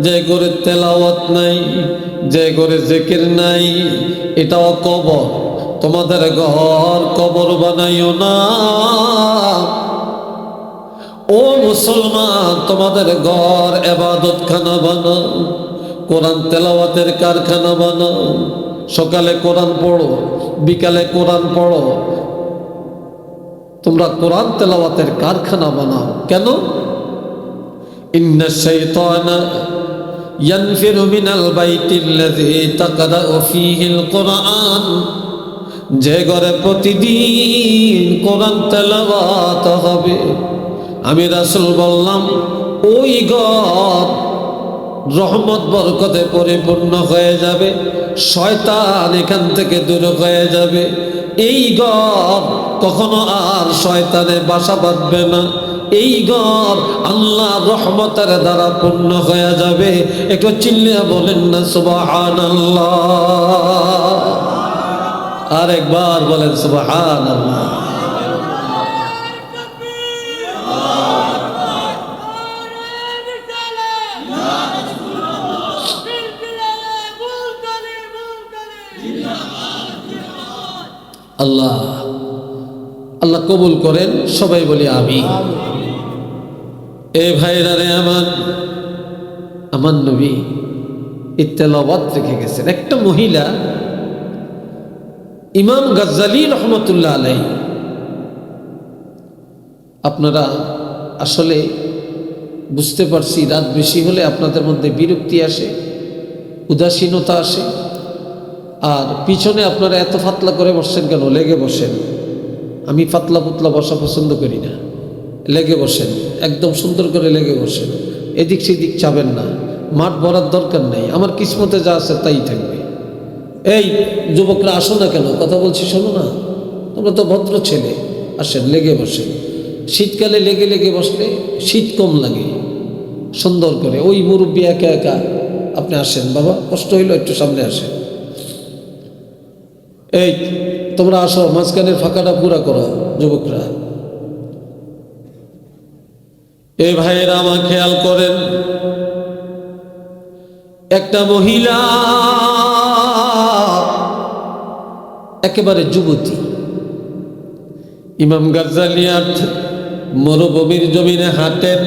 যে ঘরে তেলাওয়াত নাই, যে ঘরে জিকির নাই, এটাও কবর। তোমাদের ঘর কবর বানাইও না। ও মুসলমান, তোমাদের ঘর ইবাদতখানা বানাও, কোরআন তেলাওয়াতের কারখানা বানাও। সকালে কোরআন পড়ো, বিকালে কোরআন পড়ো, তোমরা কোরআন তেলাওয়াতের কারখানা বানাও। কেন? ইন্নাশ শাইতানা ইয়ানফিরু মিনাল বাইতিল্লাযী তাকরাউ ফীহিল কোরআন। যে ঘরে প্রতিদিন কোরআন তেলাওয়াত হবে, আমি রাসূল বললাম ওই ঘর রহমত বরকতে পরিপূর্ণ হয়ে যাবে, শয়তান এখান থেকে দূর হয়ে যাবে। এই ঘর কখনো আর শয়তানে বাসা বাঁধবে না। এই ঘর আল্লাহর রহমতের দ্বারা পূর্ণ হয়ে যাবে। একটু চিল্লিয়া বলেন না সুবহানাল্লাহ। আর একবার বলেন সুবহানাল্লাহ। আল্লাহ আল্লাহ কবুল করেন, সবাই বলি আমিন। এ ভাইরা রে আমার নবী ইত্তেলাওয়াত রেখে গেছেন। একটা মহিলা ইমাম গাজ্জালী রহমতুল্লাহ আলাইহি, আপনারা আসলে বুঝতে পারছি রাত বেশি হলে আপনাদের মধ্যে বিরক্তি আসে, উদাসীনতা আসে, আর পিছনে আপনারা এত ফাতলা করে বসছেন কেন? লেগে বসেন। আমি পাতলা পুতলা বসা পছন্দ করি না, লেগে বসেন, একদম সুন্দর করে লেগে বসেন, এদিক সেদিক চাবেন না, মাঠ ভরার দরকার নেই, আমার কিসমতে যা আছে তাই থাকবে। এই যুবকরা আসো না কেন? কথা বলছি শোনো না, তোমরা তো ভদ্র ছেলে, আসেন লেগে বসেন। শীতকালে লেগে লেগে বসলে শীত কম লাগে, সুন্দর করে। ওই মুরব্বী একা একা আপনি আসেন, বাবা কষ্ট হইলো একটু সামনে আসেন। এই তোমরা আসো, মাঝখানের ফাঁকাটা পুরা করো যুবকরা। এই ভাইয়েরা আমার খেয়াল করেন, একটা মহিলা একেবারে যুবতী, ইমাম গাজ্জালী মরুভূমির জমিনে হাঁটেন,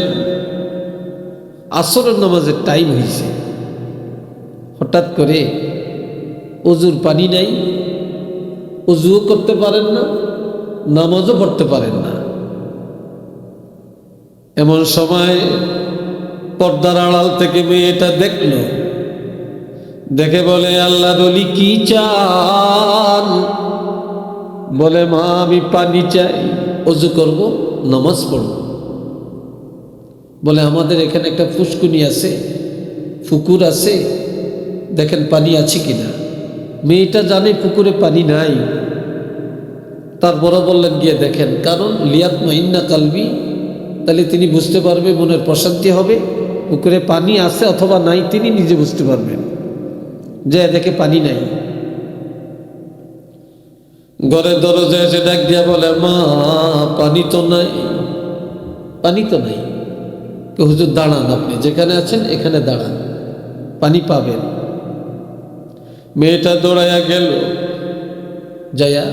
আসরের নামাজের টাইম হয়েছে, হঠাৎ করে অজুর পানি নাই, অজুও করতে পারেন না, নামাজও পড়তে পারেন না। এমন সময় পর্দার আড়াল থেকে মেয়েটা দেখল, দেখে বলে, আল্লাহর ওলি কি চান? বলে, মা আমি পানি চাই, অজু করব, নামাজ পড়ব। বলে, আমাদের এখানে একটা পুষ্কুনি আছে, পুকুর আছে, দেখেন পানি আছে কিনা। মেয়েটা জানে পুকুরে পানি নাই, তারপরে বললেন গিয়ে দেখেন, কারণ লিয়াতমাইন্না কালবি, তাহলে তিনি বুঝতে পারবে, মনের প্রশান্তি হবে, পুকুরে পানি আছে অথবা নাই তিনি নিজে বুঝতে পারবেন। যে দেখে পানি নাই, ঘরের দরজা এসে ডাক দিয়া বলে, মা পানি তো নাই, পানি তো নাই। হুজুর দাঁড়ান, আপনি যেখানে আছেন এখানে দাঁড়ান, পানি পাবেন। মেয়েটা দৌড়াইয়া গেল, যাইয়া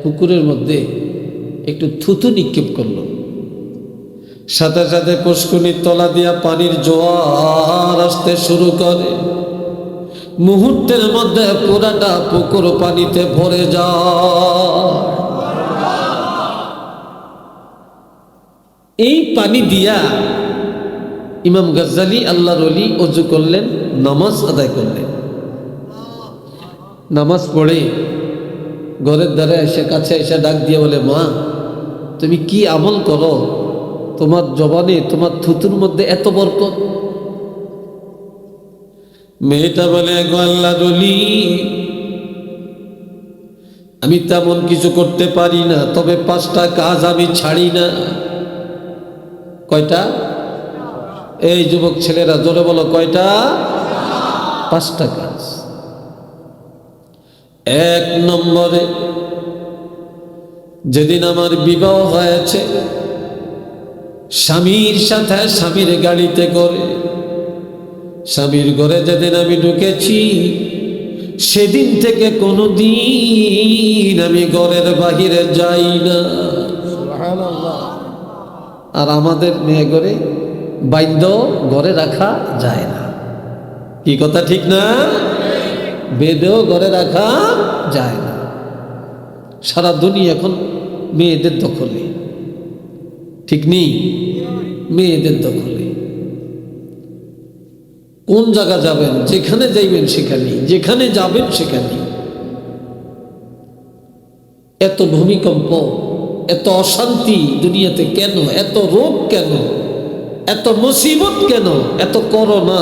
পুকুরের মধ্যে একটু থুতু নিক্ষেপ করলো, সাথে সাথে পুষ্কুনির তলা দিয়া পানির জোয়ার আসতে শুরু করে। মুহূর্তের মধ্যে পুরাটা পুকুর পানিতে ভরে যায়। এই পানি দিয়া ইমাম গাজ্জালী আল্লাহর ওলি ওযু করলেন, নামাজ আদায় করলেন। নামাজ পড়ে ঘরের ধারে এসে কাছে এসে ডাক দিয়ে বলে, মা তুমি কি আমল করো, তোমার জবানে তোমার থুতুর মধ্যে এত বরকত? মেয়েটা বলে, গো আল্লাহর ওলি, আমি তেমন কিছু করতে পারি না, তবে 5টা কাজ আমি ছাড়ি না। কয়টা? এই যুবক ছেলেরা জোরে বলো, কয়টা? 5টা কাজ। 1 নম্বরে, যেদিন আমার বিবাহ হয়েছে, স্বামীর সাথে স্বামীর গাড়িতে করে স্বামীর ঘরে যেদিন আমি ঢুকেছি, সেদিন থেকে কোনোদিন আমি ঘরের বাহিরে যাই না। আর আমাদের মেয়ে ঘরে বাইন্ধ ঘরে রাখা যায় না, কি কথা ঠিক না? বেদেও ঘরে রাখা যায় না। সারা দুনিয়া এখন মেয়েদের দখলে, ঠিক নেই? মেয়েদের দখলে। কোন জায়গা যাবেন, যেখানে যাইবেন সেখানে, যেখানে যাবেন সেখানে এত ভূমিকম্প, এত অশান্তি দুনিয়াতে কেন? এত রোগ কেন? এত মুসিবত কেন? এত করোনা,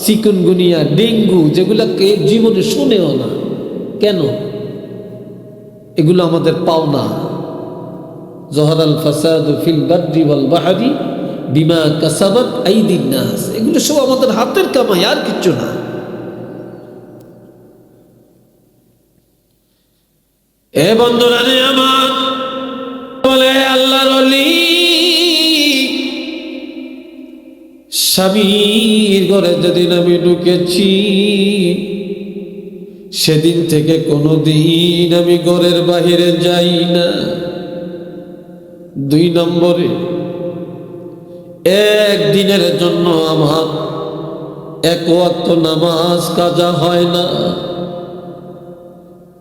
চিকুনগুনিয়া, ডেঙ্গু, যেগুলোকে জীবনে শুনেও না, কেন? এগুলো আমাদের পাওনা। জহরাল ফাসাদু ফিল বাররি ওয়াল বাহরি বিমা কাসাবাত আইদিন নাস, এগুলো সব আমাদের হাতের কামাই, আর কিচ্ছু না। এ বন্ধুরা রে আমার, বলে আল্লাহর ওলি, স্বামীর ঘরে যেদিন আমি ঢুকেছি, সেদিন থেকে কোনোদিন আমি ঘরের বাহিরে যাই না। 2 নম্বরে, একদিনের জন্য আমার 1 ওয়াক্ত নামাজ কাজা হয় না।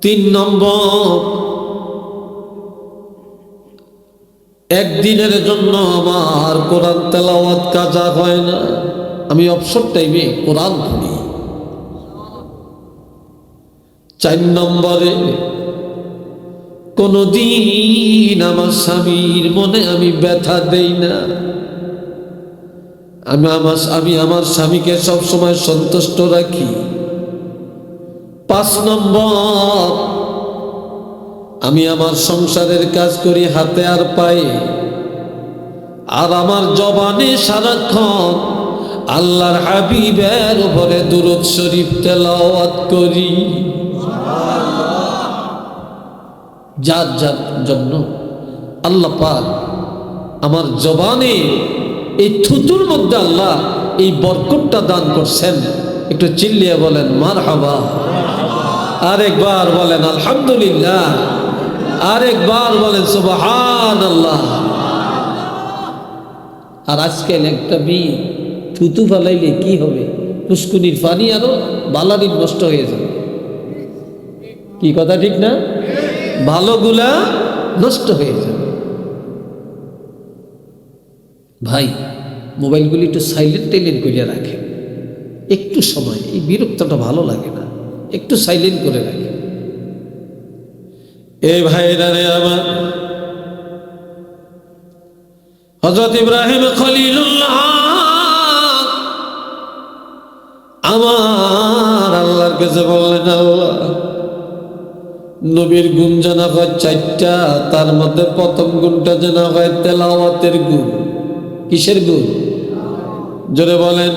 3 নম্বর, একদিনের জন্য আমার কোরআন তেলাওয়াত কাজা হয় না। আমি অবসর টাইমে কোরআন পড়ি। 4 নম্বরে, কোনদিন আমার স্বামীর মনে আমি ব্যথা দেই না। আমি আমার স্বামীকে সবসময় সন্তুষ্ট রাখি। 5 নম্বর, আমি আমার সংসারের কাজ করি হাতে আর পায়ে, আর আমার জবানে সারাক্ষণ আল্লাহর হাবিবের উপরে দুরূদ শরীফ তেলাওয়াত করি। যার যার জন্য আল্লাহ পাক আমার জবানে এই থুতুর মধ্যে আল্লাহ এই বরকতটা দান করছেন। একটু চিল্লিয়ে বলেন মারহাবা, আরেকবার বলেন আলহামদুলিল্লাহ, আরেকবার বলেন সুবহানাল্লাহ। আর আজকাল একটা মেয়ে থুতু ফালাইলে কি হবে? পুষ্কুনির পানি আরো বালারির নষ্ট হয়ে যাবে। কি কথা ঠিক না? ভালোগুলা নষ্ট হয়ে যাবে। ভাই, মোবাইলগুলি একটু সাইলেন্ট করিয়া রাখে। একটু সময়, এই বিরক্তটা ভালো লাগে না, একটু সাইলেন্ট করে রাখে। এ ভাইরা রে আমার, হযরত ইব্রাহিম খলিলুল্লাহ আমার আল্লাহর কাছে বললেন, আল্লাহ, নবীর গুণ জানা হয় 4টা, তার মধ্যে প্রথম গুণটা জানা হয় তেলাওয়াতের গুণ। কিসের গুণ? জোরে বলেন,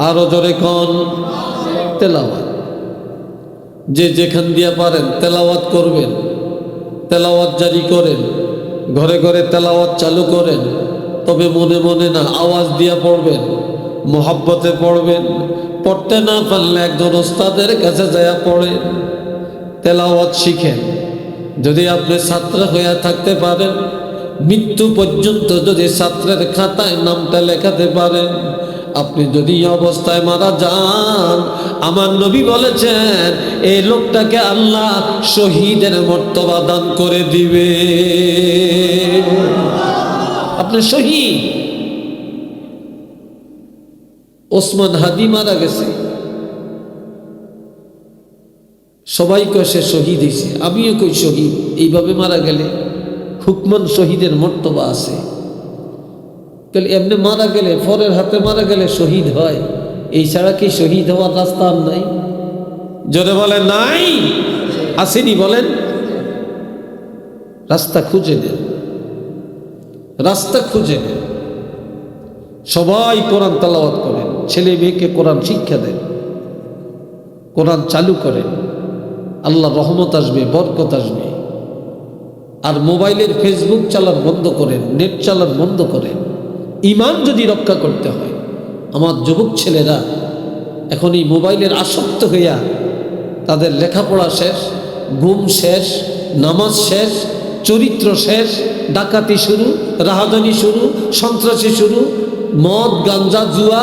আরো জোরে কোন? তেলাওয়াত। যে যেখান দিয়া পারেন তেলাওয়াত করবেন, তেলাওয়াত জারি করেন, ঘরে ঘরে তেলাওয়াত চালু করেন। তবে মনে মনে না, আওয়াজ দিয়া পড়বেন, মোহাব্বতে পড়বেন। পড়তে না পারলে একজন ওস্তাদের কাছে যায়া পড়েন, তেলাওয়াত শিখেন। যদি আপনি ছাত্র হইয়া থাকতে পারেন, মৃত্যু পর্যন্ত যদি ছাত্রের খাতায় নামটা লেখাতে পারেন, আপনি যদি এই অবস্থায় মারা যান, আমার নবী বলেছেন এই লোকটাকে আল্লাহ শহীদের মর্তবা দান করে দিবে। আপনি শহীদ। ওসমান হাদি মারা গেছে, সবাই কয় সে শহীদ হয়েছে, আমিও কই শহীদ। এইভাবে মারা গেলে হুকমান শহীদের মর্তবা আছে। তাহলে এমনি মারা গেলে, পরের হাতে মারা গেলে শহীদ হয়, এই ছাড়া কি শহীদ হওয়ার রাস্তা আর নাই? জোরে বলেন নাই? আসেনি? বলেন, রাস্তা খুঁজে নেন, রাস্তা খুঁজে নেন। সবাই কোরআন তেলাওয়াত করেন, ছেলে মেয়েকে কোরআন শিক্ষা দেন, কোরআন চালু করেন। আল্লাহ রহমত আসবে, বরকত আসবে। আর মোবাইলের ফেসবুক চালান বন্ধ করেন, নেট চালান বন্ধ করেন। ইমান যদি রক্ষা করতে হয়, আমার যুবক ছেলেরা এখন এই মোবাইলের আসক্ত হইয়া তাদের লেখাপড়া শেষ, ঘুম শেষ, নামাজ শেষ, চরিত্র শেষ, ডাকাতি শুরু, রাহাজানি শুরু, সন্ত্রাসী শুরু, মদ গাঞ্জা জুয়া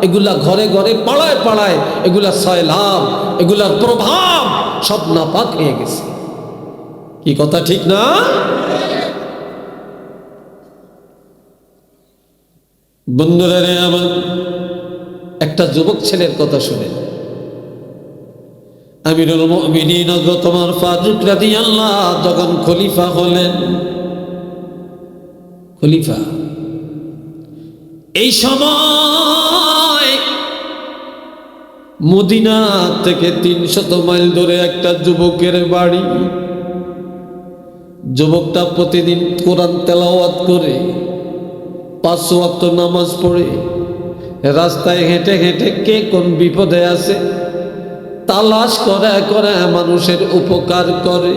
এগুলা ঘরে ঘরে পাড়ায় পাড়ায় এগুলা সয়লাভ, এগুলার প্রভাব সব নাপাক হয়ে গেছে। কি কথা ঠিক না? বন্ধুরা রে আমার, একটা যুবক ছেলের কথা শুনেন। আমিরুল মুমিনিন হযরত ওমর ফারুক রাদিয়াল্লাহু যখন খলিফা হলেন, খলিফা, এই সময় মদিনা থেকে 300 মাইল দূরে একটা যুবকের বাড়ি। যুবকটা প্রতিদিন কোরআন তেলাওয়াত করে, 5 ওয়াক্ত নামাজ পড়ে, রাস্তায় হেঁটে হেঁটে কে কোন বিপদে আছে তালাশ করে করে মানুষের উপকার করে,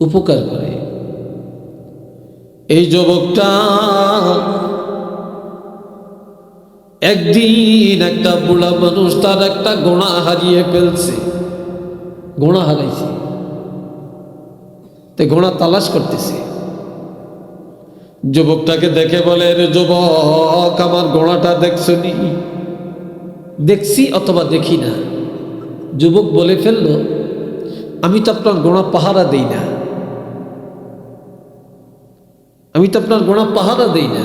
উপকার করে। এই যুবকটা একদিন একটা বুড়া মানুষ তার একটা গোনা হারিয়ে ফেলছে, গোনা হারাইছে, তে গোনা তালাশ করতেছে। যুবকটাকে দেখে বলে, রে যুবক, আমার গোনাটা দেখছো নি? দেখছি অথবা দেখি না। যুবক বলে ফেললো, আমি তো আপনার গোনা পাহারা দেই না, আমি তো আপনার গোনা পাহারা দেই না।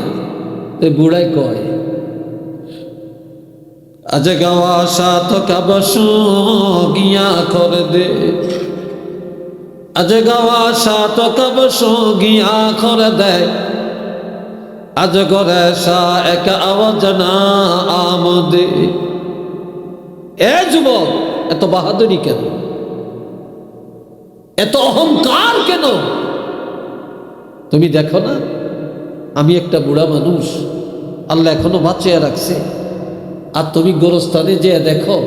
তো বুড়াই কয়, আজ গাওয়া সাত কাবস গিয়া কর দে, আজ গাওয়া সাত কাবস গিয়া কর দে, আজ করে সা এক আওয়াজ না আমদে। এ যুবক, এত বাহাদুরি কেন, এত অহংকার কেন? তুমি দেখো না আমি একটা বুড়া মানুষ, আল্লাহ এখনো বাঁচিয়ে রাখছে, আর তুমি গোরস্থানে যে দেখো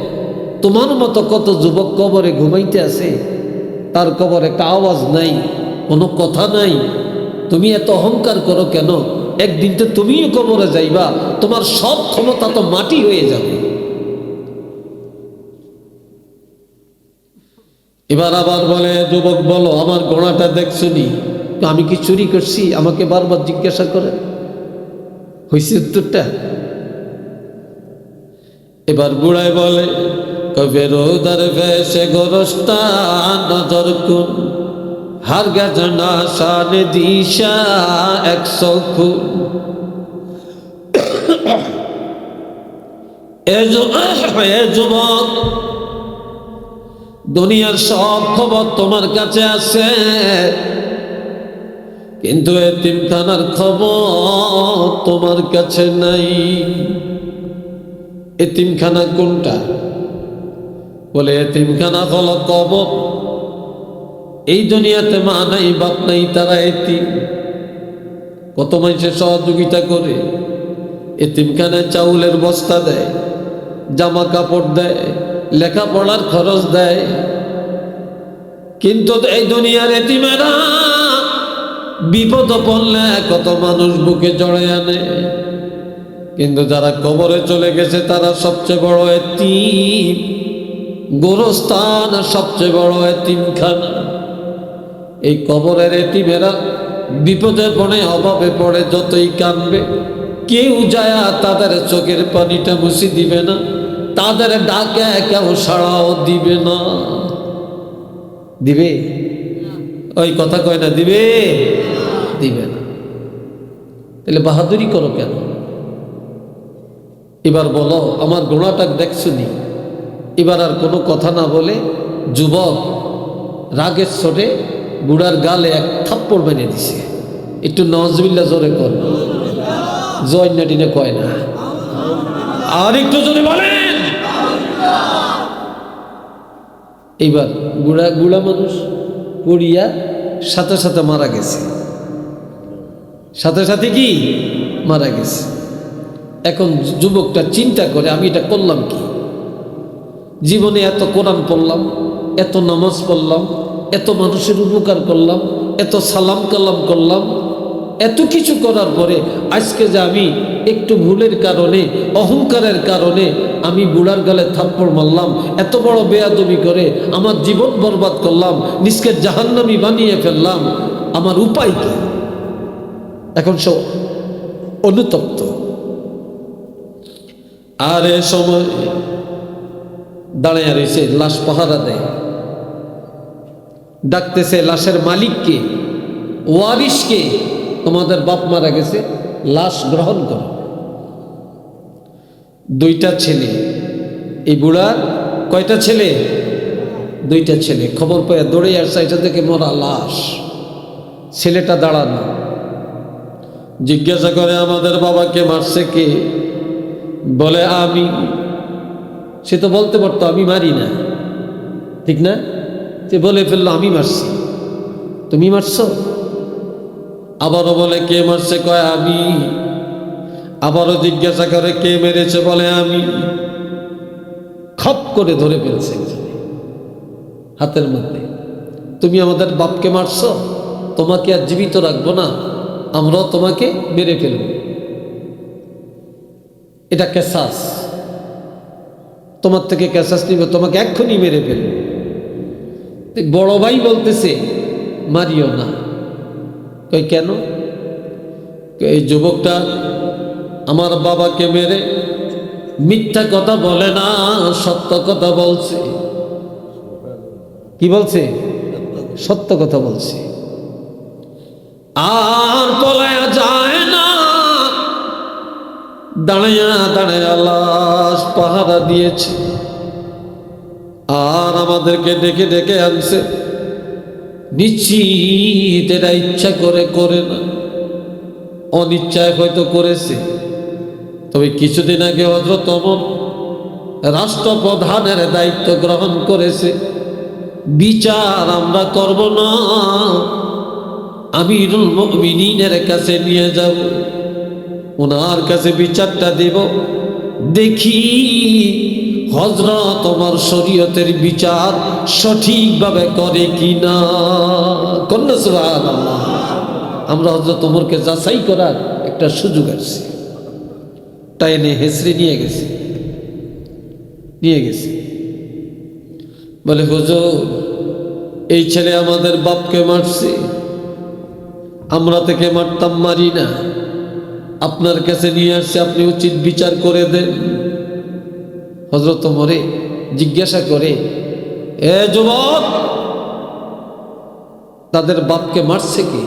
তোমার মতো কত যুবক কবরে ঘুমাইতে আছে, তার কবরে একটা আওয়াজ নাই, কোনো কথা নাই। তুমি এত অহংকার করো কেন? একদিন তো তুমিও কবরে যাইবা, তোমার সব ক্ষমতা তো মাটি হয়ে যাবে। এবার আবার বলে, যুবক বলো, আমার গোনাটা দেখছো নি? আমি কি চুরি করছি? আমাকে বারবার জিজ্ঞাসা করে, হয়েছে উত্তরটা? এবার বুড়ায় বলে, বেরোদার ভেসে গোরস্তা নজর কুন, হার গাজনা শান দিশা 100 খুন। এ যুবক, দুনিয়ার সব খবর তোমার কাছে আছে, কিন্তু এতিমখানার খবর তোমার কাছে নাই। এতিমখানা কোনটা? বলে, এতিমখানা হলো কবর। এই দুনিয়াতে মা নাই, বাপ নাই, তারা এতিম। কত মানুষের সহযোগিতা করে, এতিমখানায় চাউলের বস্তা দেয়, জামা কাপড় দেয়, লেখাপড়ার খরচ দেয়। কিন্তু এই দুনিয়ার এতিমেরা বিপদ পড়লে কত মানুষ বুকে জড়ে আনে, কিন্তু যারা কবরে চলে গেছে তারা সবচেয়ে বড় এতিম। গোরস্থান সবচেয়ে বড় এতিমখানা। এই কবরের এতিমেরা বিপদে পড়ে, অভাবে পড়ে, যতই কাঁদবে, কেউ যায় তাদের চোখের পানিটা মুছি দিবে না, তাদের ডাকে কেউ সাড়াও দিবে না। দিবে? ওই কথা কয় না, দিবে? দিবে না। তাহলে বাহাদুরি করো কেন? এবার বলো, আমার গোনাটা দেখছো নি? এবার আর কোনো কথা না বলে যুবক রাগের ছোটে বুড়ার গালে এক থাপ্পড় মেরে দিছে। একটু নওয়াজবিল্লাহ জোরে কর, জয়নাটিনে কয় না, আর একটু জোরে বলেন। এইবার বুড়া মানুষ পড়িয়া সাথে সাথে মারা গেছে, সাথে সাথে কি মারা গেছে। এখন যুবকটা চিন্তা করে, আমি এটা করলাম কি? জীবনে এত কোরআন পড়লাম, এত নামাজ পড়লাম, এত মানুষের উপকার করলাম, এত সালাম কালাম করলাম, এত কিছু করার পরে আজকে যে আমি একটু ভুলের কারণে, অহংকারের কারণে আমি বুড়ার গালে থাপ্পড় মারলাম, এত বড় বেয়াদবি করে আমার জীবন বরবাদ করলাম, নিজকে জাহান্নামী বানিয়ে ফেললাম, আমার উপায় কি? এখন সব অনুতপ্ত। আর এ সময় দাঁড়িয়ে রয়েছে, লাশ পাহারা দেয়, ডাকতেছে লাশের মালিককে, ওয়ারিশকে, তোমাদের বাপ মারা গেছে, লাশ গ্রহণ করো। দুইটা ছেলে, এই বুড়ার কয়টা ছেলে? দুইটা ছেলে। খবর পেয়ে দৌড়ে আসছে, এটা থেকে মরা লাশ। ছেলেটা দাঁড়ানো, জিজ্ঞাসা করে, আমাদের বাবাকে মারছে কে? বলে, আমি। সে তো বলতে পারতো আমি মারি না, ঠিক না? সে বলে ফেললো, আমি মারছি। তুমি মারছো? আবারও বলে, কে মারছে? কয় আমি। আবারও জিজ্ঞাসা করে, কে মেরেছে? বলে আমি। খপ করে ধরে ফেলছে হাতের মধ্যে, তুমি আমাদের বাপকে মারছো, তোমাকে আর জীবিত রাখবো না, আমরাও তোমাকে মেরে ফেলব। এটা কেসাস, তোমার থেকে কেসাস নিবে, তোমাকে এক্ষুনি মেরে ফেলবে। বড় ভাই বলতেছে মারিও না। কই কেন? এই যুবকটা আমার বাবাকে মেরে মিথ্যা কথা বলে না, সত্য কথা বলছে। কি বলছে? সত্য কথা বলছে। আর পলায়া যায় না, দাঁড়াইয়া দাঁড়াইয়া লাশ পাহারা দিয়েছে। আর আমাদেরকে ডেকে ডেকে আনছে। নিশ্চিত এরা ইচ্ছা করে করে না, অনিচ্ছায় হয়তো করেছে। তবে কিছুদিন আগে হযরত ওমর রাষ্ট্রপ্রধানের দায়িত্ব গ্রহণ করেছে। বিচার আমরা করব না, আমিরুল মুমিনিনের কাছে নিয়ে যাব, ওনার কাছে বিচারটা দেব, দেখি হযরত ওমর শরীয়তের বিচার সঠিকভাবে করে কিনা। কন্যা সুবহানাল্লাহ। আমরা হযরত ওমরকে যাচাই করার একটা সুযোগ আছে। তাই এনে হেসরে নিয়ে গেছে। বলে হুজুর, এই ছেলে আমাদের বাপকে মারছে, আমরা থেকে মারতাম, মারি না, আপনার কাছে নিয়ে আসছে, আপনি উচিত বিচার করে দেন। হযরত ওমরে জিজ্ঞাসা করে, এ যুবক, তাদের বাপকে মারছে কে?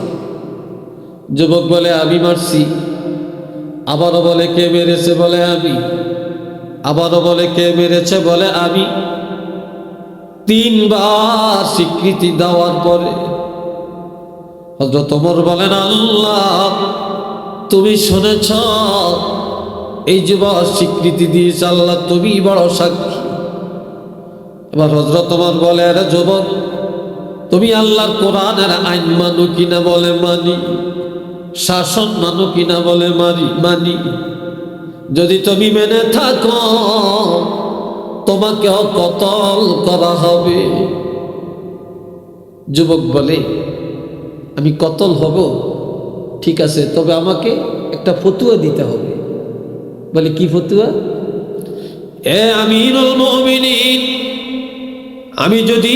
যুবক বলে আমি মারছি। আবারও বলে কে মেরেছে? বলে আমি। আবারও বলে কে মেরেছে? বলে আমি। 3 বার স্বীকৃতি দেওয়ার পরে হযরত ওমর বলেন, আল্লাহ তুমি শুনেছ, এই যুবক স্বীকৃতি দিয়েছে, আল্লাহ তুমি বড় সাক্ষী। এবার হযরত ওমর বলে, আরে যুবক, তুমি আল্লাহর কোরআনের আইন মানো কিনা? বলে মানি। শাসন মানো কিনা? বলে মানি। যদি তুমি মেনে থাকো, তোমাকেও কতল করা হবে। যুবক বলে, আমি কতল হব, ঠিক আছে, তবে আমাকে একটা ফতুয়া দিতে হবে। বলে কি ফতুয়া? এ আমিরুল মুমিনিন, আমি যদি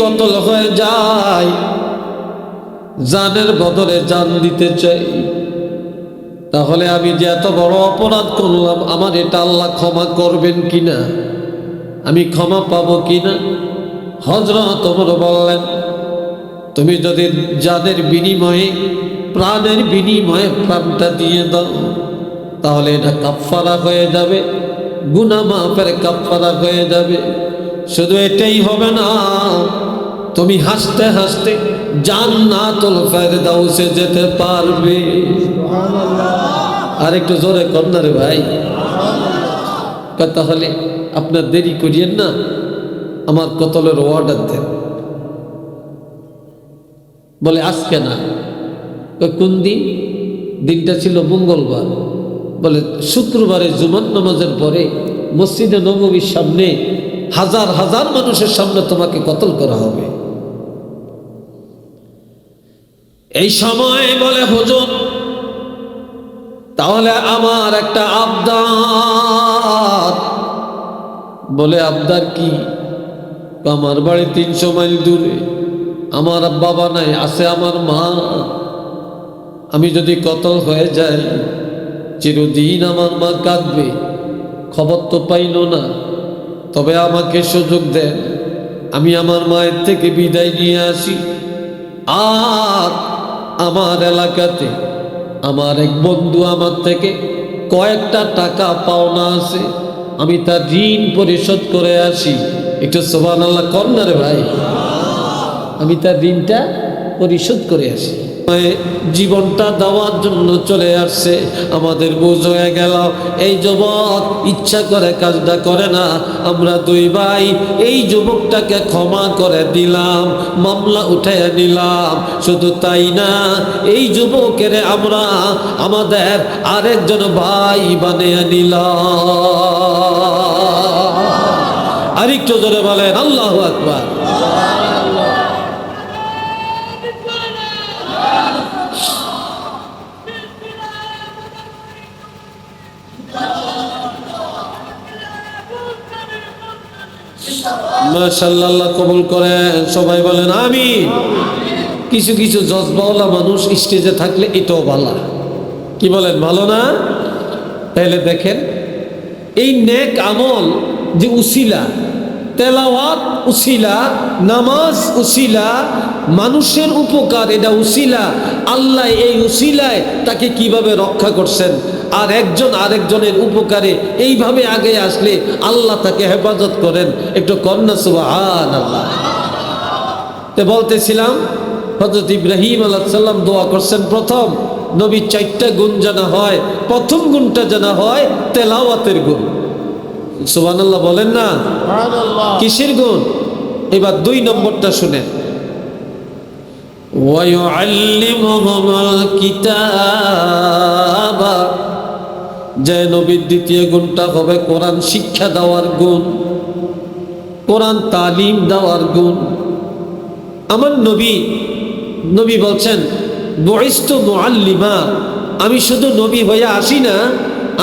কতল হয়ে যাই, জানের বদলে জান দিতে চাই, তাহলে আমি যে এত বড় অপরাধ করলাম, আমার এটা আল্লাহ ক্ষমা করবেন কিনা, আমি ক্ষমা পাবো কিনা? হযরত ওমর বললেন, তুমি যদি জানের বিনিময়ে, প্রাণের বিনিময়ে প্রাণটা দিয়ে দাও, তাহলে এটা কাফফারা হয়ে যাবে, গুনাহ মাফের কাফফারা হয়ে যাবে। শুধু এটাই হবে না, তুমি হাসতে হাসতে জান্নাতুল ফেরদাউসে যেতে পারবে। আর একটু জোরে কন্যা রে ভাই। তাহলে আপনার দেরি করিয়েন না, আমার কতলের অর্ডার দেন। বলে আজকে না। কোন দিন? দিনটা ছিল মঙ্গলবার। বলে শুক্রবারে জুমার নামাজের পরে মসজিদে নববীর সামনে হাজার হাজার মানুষের সামনে তোমাকে কতল করা হবে। এই সময় বলে হুজুর, তাহলে আমার একটা আবদার। বলে আবদার কি? আমার বাড়ি 300 মাইল দূরে, আমার বাবা নাই, আছে আমার মা। আমি যদি কতল হয়ে যাই, চিরদিন আমার মা কাঁদবে, খবর তো পাইল না। তবে আমাকে সুযোগ দেন, আমি আমার মায়ের থেকে বিদায় নিয়ে আসি। আর আমার এলাকাতে আমার এক বন্ধু আমার থেকে কয়েকটা টাকা পাওনা আছে, আমি তার ঋণ পরিশোধ করে আসি। একটু সুবহানাল্লাহ কর না রে ভাই। আমি তার ঋণটা পরিশোধ করে আসি। জীবনটা দেওয়ার জন্য চলে আসছে, আমাদের বুঝ হয়ে গেল এই যুবক ইচ্ছা করে কাজটা করে না। আমরা 2 ভাই এই যুবকটাকে ক্ষমা করে দিলাম, মামলা উঠাইয়া নিলাম। শুধু তাই না, এই যুবকের আমরা আমাদের আরেকজন ভাই বানিয়ে নিলাম। আরেকটু জোরে বলেন আল্লাহু আকবার। মাশাআল্লাহ, আল্লাহ কবুল করেন। সবাই বলেন আমিন। কিছু কিছু জজবাওয়ালা মানুষ স্টেজে থাকলে এটাও ভালো। কি বলেন, ভালো না? তাহলে দেখেন, এই নেক আমল যে উসিলা, তেলাওয়াত উসিলা, নামাজ উসিলা, মানুষের উপকার এটা উসিলা। আল্লাহ এই উসিলায় তাকে কিভাবে রক্ষা করছেন, আর একজন আরেকজনের উপকারে এইভাবে আগে আসলে আল্লাহ তাকে হেফাজত করেন। একটু কন্যা সুবহানাল্লাহ। তো বলতেছিলাম, হযরত ইব্রাহিম আলাইহিস সালাম দোয়া করছেন, প্রথম নবীর 4টা গুণ জানা হয়। প্রথম গুণটা জানা হয় তেলাওয়াতের গুণ। সুবহানাল্লাহ বলেন না? কিসের গুণ? এবার 2 নম্বরটা শুনেন, ওয়ায়ুআল্লিমুহুমুল কিতাবা। যে নবীর দ্বিতীয় গুণটা হবে কোরআন শিক্ষা দেওয়ার গুণ, কোরআন তালিম দেওয়ার গুণ। আমার নবী বলছেন, বুইস্তু মুআল্লিমা, আমি শুধু নবী হইয়া আসি না,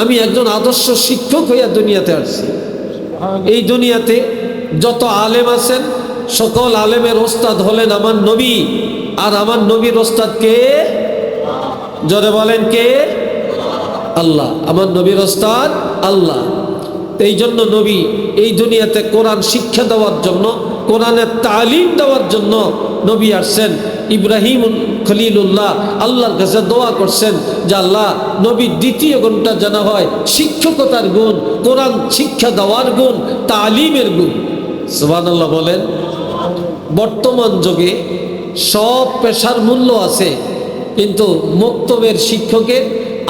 আমি একজন আদর্শ শিক্ষক হইয়া দুনিয়াতে আসছি। এই দুনিয়াতে যত আলেম আছেন, সকল আলেমের ওস্তাদ হলেন আমার নবী। আর আমার নবীর ওস্তাদ কে? জোরে বলেন কে? আল্লাহ। আমার নবীর ওস্তাদ আল্লাহ। এই জন্য নবী এই দুনিয়াতে কোরআন শিক্ষা দেওয়ার জন্য, কোরআনের তালিম দেওয়ার জন্য নবী আসছেন। ইব্রাহিম খলিলুল্লাহ আল্লাহর কাছে দোয়া করছেন যে আল্লাহ, নবীর দ্বিতীয় গুণটা জানা হয় শিক্ষকতার গুণ, কোরআন শিক্ষা দেওয়ার গুণ, তালিমের গুণ। সুবহানাল্লাহ বলেন। বর্তমান যুগে সব পেশার মূল্য আছে, কিন্তু মক্তবের শিক্ষকের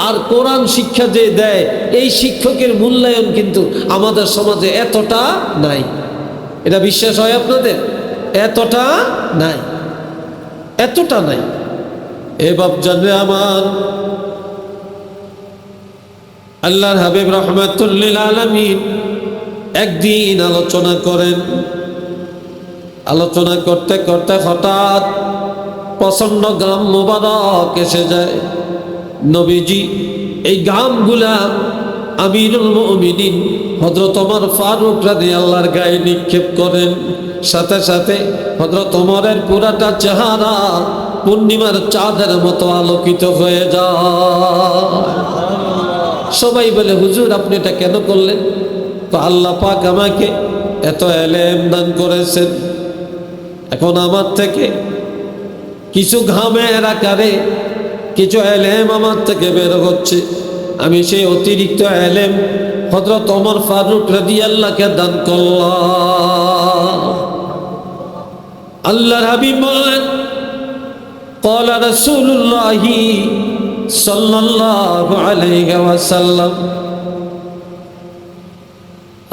আর কোরআন শিক্ষা যে দেয় এই শিক্ষকের মূল্যায়ন কিন্তু আমাদের সমাজে এতটা নাই। এটা বিশ্বাস হয় আপনাদের? এতটা নাই, এতটা নাই। এ বাপ জানবে আমার, আল্লাহর হাবিব রাহমাতুল লিল আলামিন একদিন আলোচনা করেন। আলোচনা করতে করতে হঠাৎ প্রচন্ড গাম মোবারক এসে যায়। নবীজি এই গামগুলা আমিরুল মুমিনিন হযরত ওমর ফারুক রাদিয়াল্লাহর গায়ে নিক্ষেপ করেন। সাথে সাথে হযরত ওমরের পুরাটা চেহারা পূর্ণিমার চাঁদের মতো আলোকিত হয়ে যায়। সবাই বলে, হুজুর আপনি এটা কেন করলেন? তো আল্লাহ পাক আমাকে এত এলেম দান করেছেন, এখন আমার থেকে কিছু ঘামের আকারে কিছু এলেম আমার থেকে বের হচ্ছে। আমি সেই অতিরিক্ত এলেম হযরত ওমর ফারুক রাদিয়াল্লাহকে দান করলাম। আল্লাহর হাবিব বলেন, ক্বালা রাসূলুল্লাহ সাল্লাল্লাহু আলাইহি ওয়াসাল্লাম,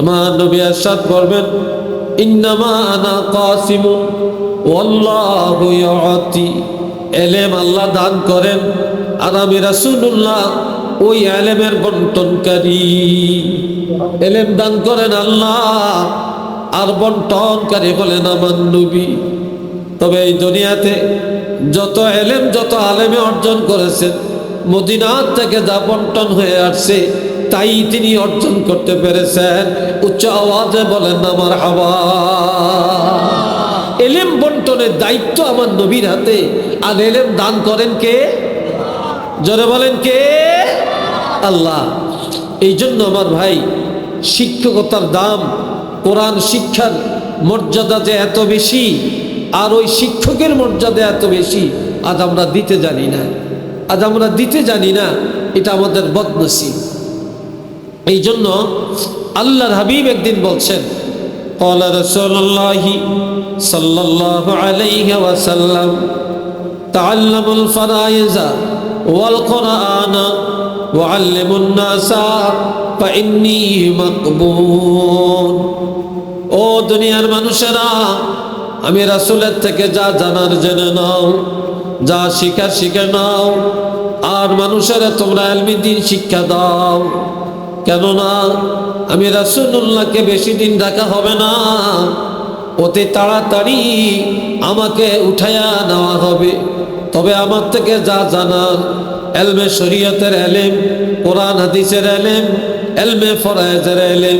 আমার নবী ইরশাদ করবেন, ইন্নামা আনা কাসিমুন ওয়াল্লাহু ইউতি। এলেম আল্লাহ দান করেন, আর আমি রাসূলুল্লাহ ওই এলেমের বন্টনকারী। এলেম দান করেন আল্লাহ, আর বন্টনকারী হলেন আমার নবী। তবে এই দুনিয়াতে যত এলেম, যত আলেমে অর্জন করেছেন, মদিনার থেকে যা বন্টন হয়ে আসছে তাই তিনি অর্জন করতে পেরেছেন। উচ্চ আওয়াজে বলেন না মারহাবা। এলেম বন্টনের দায়িত্ব আমার নবীর হাতে, আর এলেম দান করেন কে? জোরে বলেন কে? আল্লাহ। এই জন্য আমার ভাই, শিক্ষকতার দাম, কোরআন শিক্ষার মর্যাদা যে এত বেশি, আর ওই শিক্ষকের মর্যাদা এত বেশি, আজ আমরা দিতে জানি না। আজ আমরা দিতে জানি না, এটা আমাদের বদনসিব। এই জন্য আল্লাহর হাবিব একদিন বলছেন, ক্বালা রাসূলুল্লাহ সাল্লাল্লাহু আলাইহি ওয়াসাল্লাম, তাআল্লামুল ফারায়েজা ওয়াল কুরআনা ওয়াআল্লিমুন নাসা ফাইন্নী মাকবুল। ও দুনিয়ার মানুষেরা, আমি রাসূলের থেকে যা জানার জেনে নাও, যা শিখার শিখে নাও, আর মানুষেরা তোমরা ইলমি দ্বীন শিক্ষা দাও। কেননা আমি রাসূলুল্লাহকে বেশি দিন রাখা হবে না, অতি তাড়াতাড়ি আমাকে উঠাইয়া নেওয়া হবে। তবে আমার থেকে যা জানার, এলমে শরীয়তের এলেম, কোরআন হাদিসের এলেম, এলমে ফরায়েজের এলেম,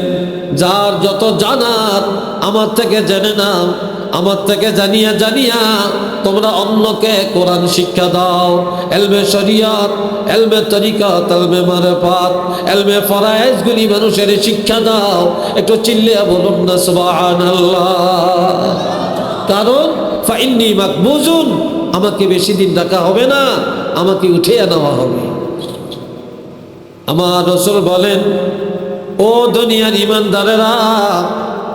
যার যত জানার আমার থেকে জেনে নাও, আমার থেকে জানিয়া জানিয়া তোমরা অন্যকে কোরআন শিক্ষা দাও। এলমে শরিয়ত, এলমে তরিকত, এলমে মারিফাত, এলমে ফরায়েজগুলি মানুষের শিক্ষা দাও। একটু চিল্লিয়া বলুন না সুবহানাল্লাহ। কারণ ফাইন্নী মাকবুজুন, আমাকে বেশি দিন রাখা হবে না, আমাকে উঠিয়ে নেওয়া হবে। আমার রাসূল বলেন, ও দুনিয়ার ইমানদারেরা,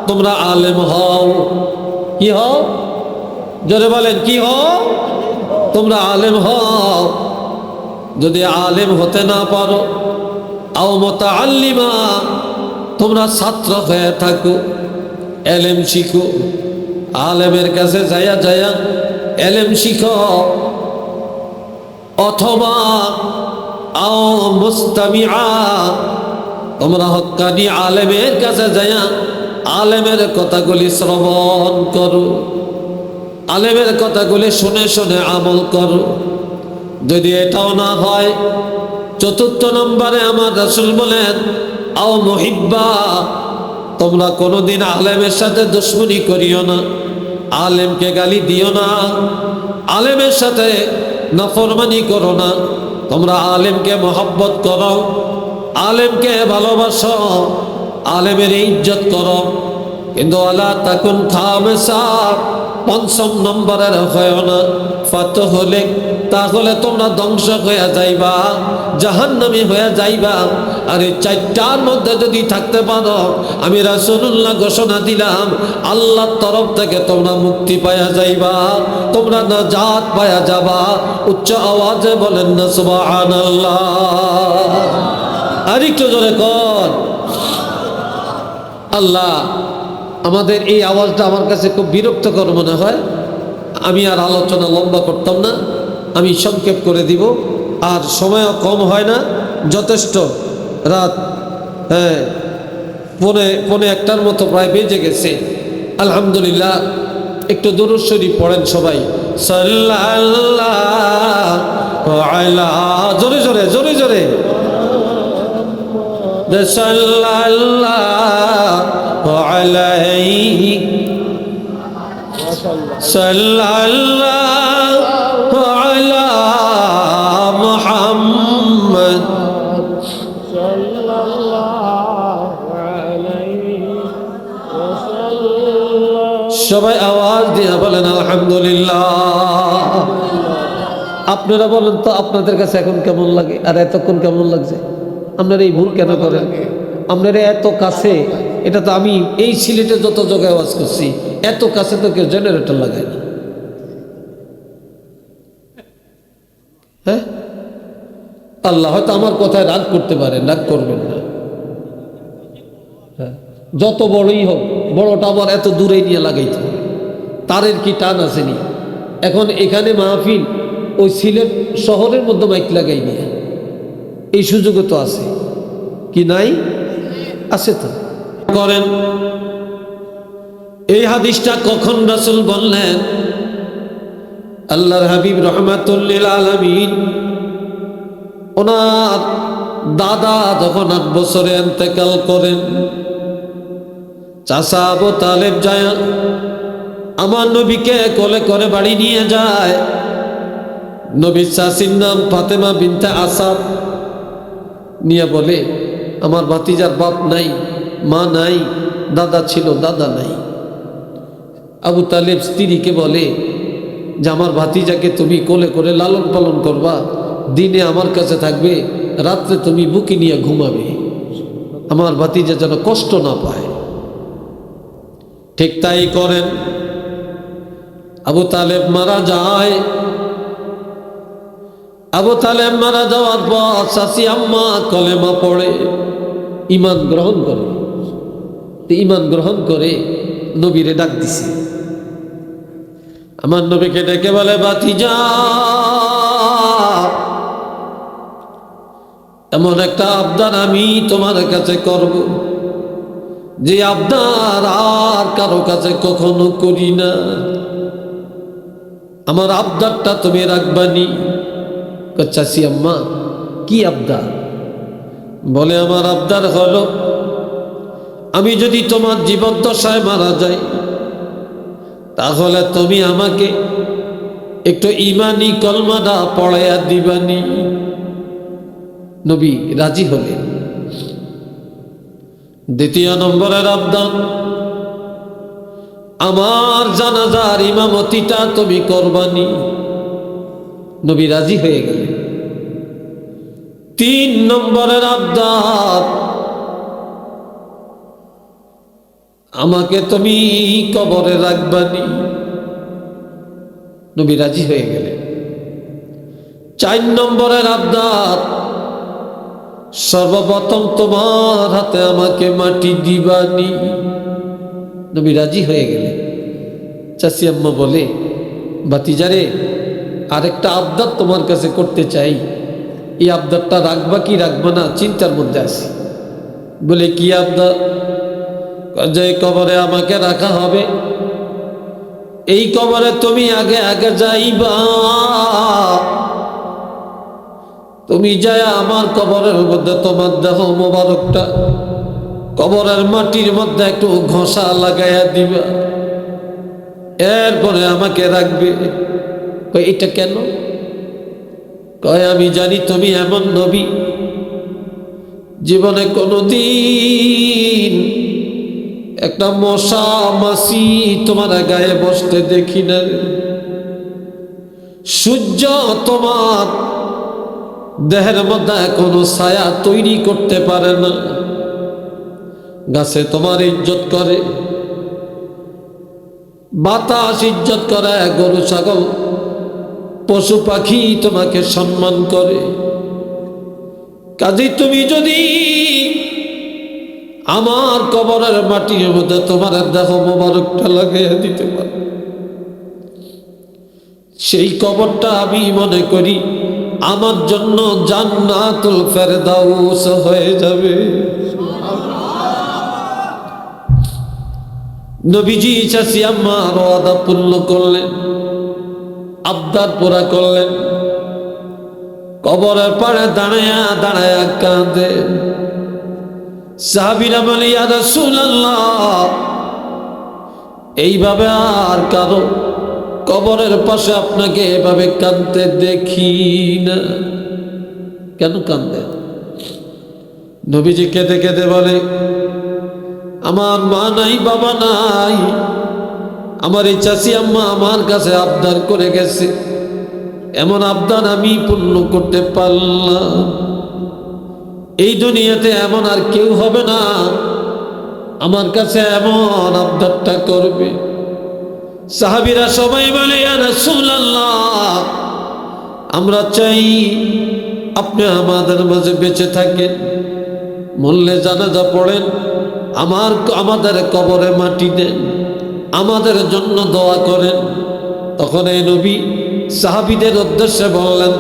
তোমরা আলেম হও। কি হও? জোরে বলেন, কি হও? তোমরা আলেম হও। যদি আলেম হতে না পারো, আও মুতাআল্লিমা, তোমরা ছাত্র হয়ে থাকো, এলেম শিখো। আলেমের কাছে যায়া যায়া এলেম শিখো, অথবা আও মুস্তামিআ, তোমরা হক্কানি আলেমের কাছে যায়া আলেমের কথাগুলি শ্রবণ করো, আলেমের কথাগুলি শুনে শুনে আমল করো। যদি এটাও না হয়, চতুর্থ নম্বরে আমার রাসূল বলেন, আও মুহিব্বা, তোমরা কোনোদিন আলেমের সাথে দুশমনি করিও না, আলেমকে গালি দিও না, আলেমের সাথে নাফরমানি করো না। তোমরা আলেমকে মহব্বত করো, আলেমকে ভালোবাসো, আলেমের ইজ্জত করো। কিন্তু আলা তাকুন খামেসা, পঞ্চম নম্বরের হয় না, ফাত হলে, তাহলে তোমরা ধ্বংস হয়ে যাইবা, জাহান্নামী হয়ে যাইবা। আর এই চারটার মধ্যে যদি থাকতে পারো, আমি রাসূলুল্লাহ ঘোষণা দিলাম, আল্লাহর তরফ থেকে তোমরা মুক্তি পায়া যাইবা, তোমরা নাজাত পায়া যাবা। উচ্চ আওয়াজে বলেন না সুবহানাল্লাহ। আর একটু জোরে কর আল্লাহ। আমাদের এই আওয়াজটা আমার কাছে খুব বিরক্তকর মনে হয়। আমি আর আলোচনা লম্বা করতাম না, আমি সংক্ষেপ করে দিব। আর সময়ও কম হয় না, যথেষ্ট রাত, হ্যাঁ, পৌনে একটার মতো প্রায় বেজে গেছে। আলহামদুলিল্লাহ, একটু দুরূদ শরীফ পড়েন সবাই। সাল্লাল্লাহু আলা, জোরে জোরে জোরে জোরে, সাল্লাল্লাহু আলাইহি, সাল্লাল্লাহু আলা মুহাম্মদ, সবাই আওয়াজ দিয়ে বলেন আলহামদুলিল্লাহ। আপনারা বলেন তো, আপনাদের কাছে এখন কেমন লাগে আর এতক্ষণ কেমন লাগছে? আপনারা এই ভুল কেন করেন? আপনারা এত কাছে, এটা তো আমি এই সিলেটে যত জায়গায় আওয়াজ করছি, এত কাছে তো কেউ জেনারেটর লাগায় না। হ্যাঁ, আল্লাহ হয়তো আমার কথায় রাগ করতে পারেন, রাগ করবেন না। হ্যাঁ, যত বড়ই হোক, বড়টা আবার এত দূরে নিয়ে লাগাইতে হবে, তারের কি টান আসেনি? এখন এখানে মাহফিল, ওই সিলেট শহরের মধ্যে মাইক লাগাই নিয়ে, এই সুযোগও তো আছে কি নাই? আছে তো করেন। এই হাদিসটা কখন রাসূল বললেন? আল্লাহর হাবিব রাহমাতুল লিল আলামিন, ওনার দাদা যখন 8 বছরে ইন্তেকাল করেন, চাচা আবু তালেব যায় আমার নবীকে কোলে করে বাড়ি নিয়ে যায়। নবীর চাচির নাম ফাতেমা বিনতে আসাদ। নিয়ে বলে, আমার ভাতিজার বাপ নাই, মা নাই, দাদা ছিল, দাদা নাই। আবু তালেব স্ত্রীকে বলে যে আমার ভাতিজাকে তুমি কোলে করে লালন পালন করবা, দিনে আমার কাছে থাকবে, রাত্রে তুমি বুকে নিয়ে ঘুমাবে, আমার ভাতিজা যেন কষ্ট না পায়। ঠিক তাই করেন। আবু তালেব মারা যায়। আবু তালেব মারা যাওয়ার পর চাচি আম্মা কলেমা পড়ে, ঈমান গ্রহণ করে। ঈমান গ্রহণ করে নবীরে ডাক দিছে। আমার নবীকে ডেকে বলে, ভাতিজা, এমন একটা আবদার আমি তোমার কাছে করব, যে আবদার আর কারো কাছে কখনো করি না। আমার আবদারটা তুমি রাখবানি। চাচি আম্মা, কি আবদার? বলে, আমার আবদার হলো আমি যদি তোমার জীবদ্দশায় মারা যাই তাহলে তুমি আমাকে একটু ইমানি কলমাটা পড়াইয়া দিবানি। নবী রাজি হলেন। দ্বিতীয় নম্বরের আবদান, আমার জানাজার ইমামতিটা তুমি করবানি। নবী রাজি হয়ে গেলেন। তিন নম্বরের আবদান, আমাকে তুমি কবরে রাখবানি। নবী রাজি হয়ে গেলেন। চার নম্বরের আবদান, সর্বপ্রথম তোমার হাতে আমাকে মাটি দিবানি। নবী রাজি হয়ে গেলেন। চাচি আম্মা বলে, বাতিজারে আরেকটা আবদার তোমার কাছে করতে চাই, এই আবদারটা রাখবা কি রাখবা না চিন্তার মধ্যে আছি। বলে কি আবদার? যে কবরে আমাকে রাখা হবে, এই কবরে তুমি আগে আগে যাইবা। তুমি যায় আমার কবরের মধ্যে তোমার দেহ মোবারকটা কবরের মাটির মধ্যে একটু ঘষা লাগাইয়া দিবা, এরপরে আমাকে রাখবে। কয় এটা কেন? কয় আমি জানি তুমি এমন নবী, জীবনে কোনোদিন একটা মশা মাছি তোমার গায়ে বসতে দেখি না। সূর্য তোমার দেহের মধ্যে কোনো ছায়া তৈরি করতে পারে না। গাছে তোমার ইজ্জত করে, বাতাস ইজ্জত করে, গরু ছাগল পশু পাখি তোমাকে সম্মান করে। কাজে তুমি যদি আমার কবরের মাটির মধ্যে তোমার দেহ মোবারকটা লাগাইয়া দিতে পারো, সেই কবরটা আমি মনে করি আমার জন্য জান্নাতুল ফেরদাউস হয়ে যাবে। নবীজি চাচি আম্মার ওয়াদা পূর্ণ করলেন, আবদার পুরা করলেন। কবরের পাড়ে দাঁড়ায়া দাঁড়ায়া কাঁদে। সাহাবীরা বলে, ইয়া রাসূলুল্লাহ, এইভাবে আর কারো কবরের পাশে আপনাকে এভাবে কাঁদতে দেখি না। কেন কাঁদে? নবীজি কেঁদে কেঁদে বলে, আমার মা নাই, বাবা নাই, আমার এই চাচি আম্মা আমার কাছে আবদার করে গেছে, এমন আবদার আমি পূর্ণ করতে পারলাম। এই দুনিয়াতে এমন আর কেউ হবে না আমার কাছে এমন আবদারটা করবে। সাহাবীরা সবাই বলে, ইয়া রাসূলুল্লাহ, আমরা চাই আপনি আমাদের মাঝে বেঁচে থাকেন, মরলে জানাজা পড়েন, আমাদের কবরে মাটি দেন, আমাদের জন্য দোয়া করেন। তখন এই নবী সাহাবীদের উদ্দেশ্যে বললেন,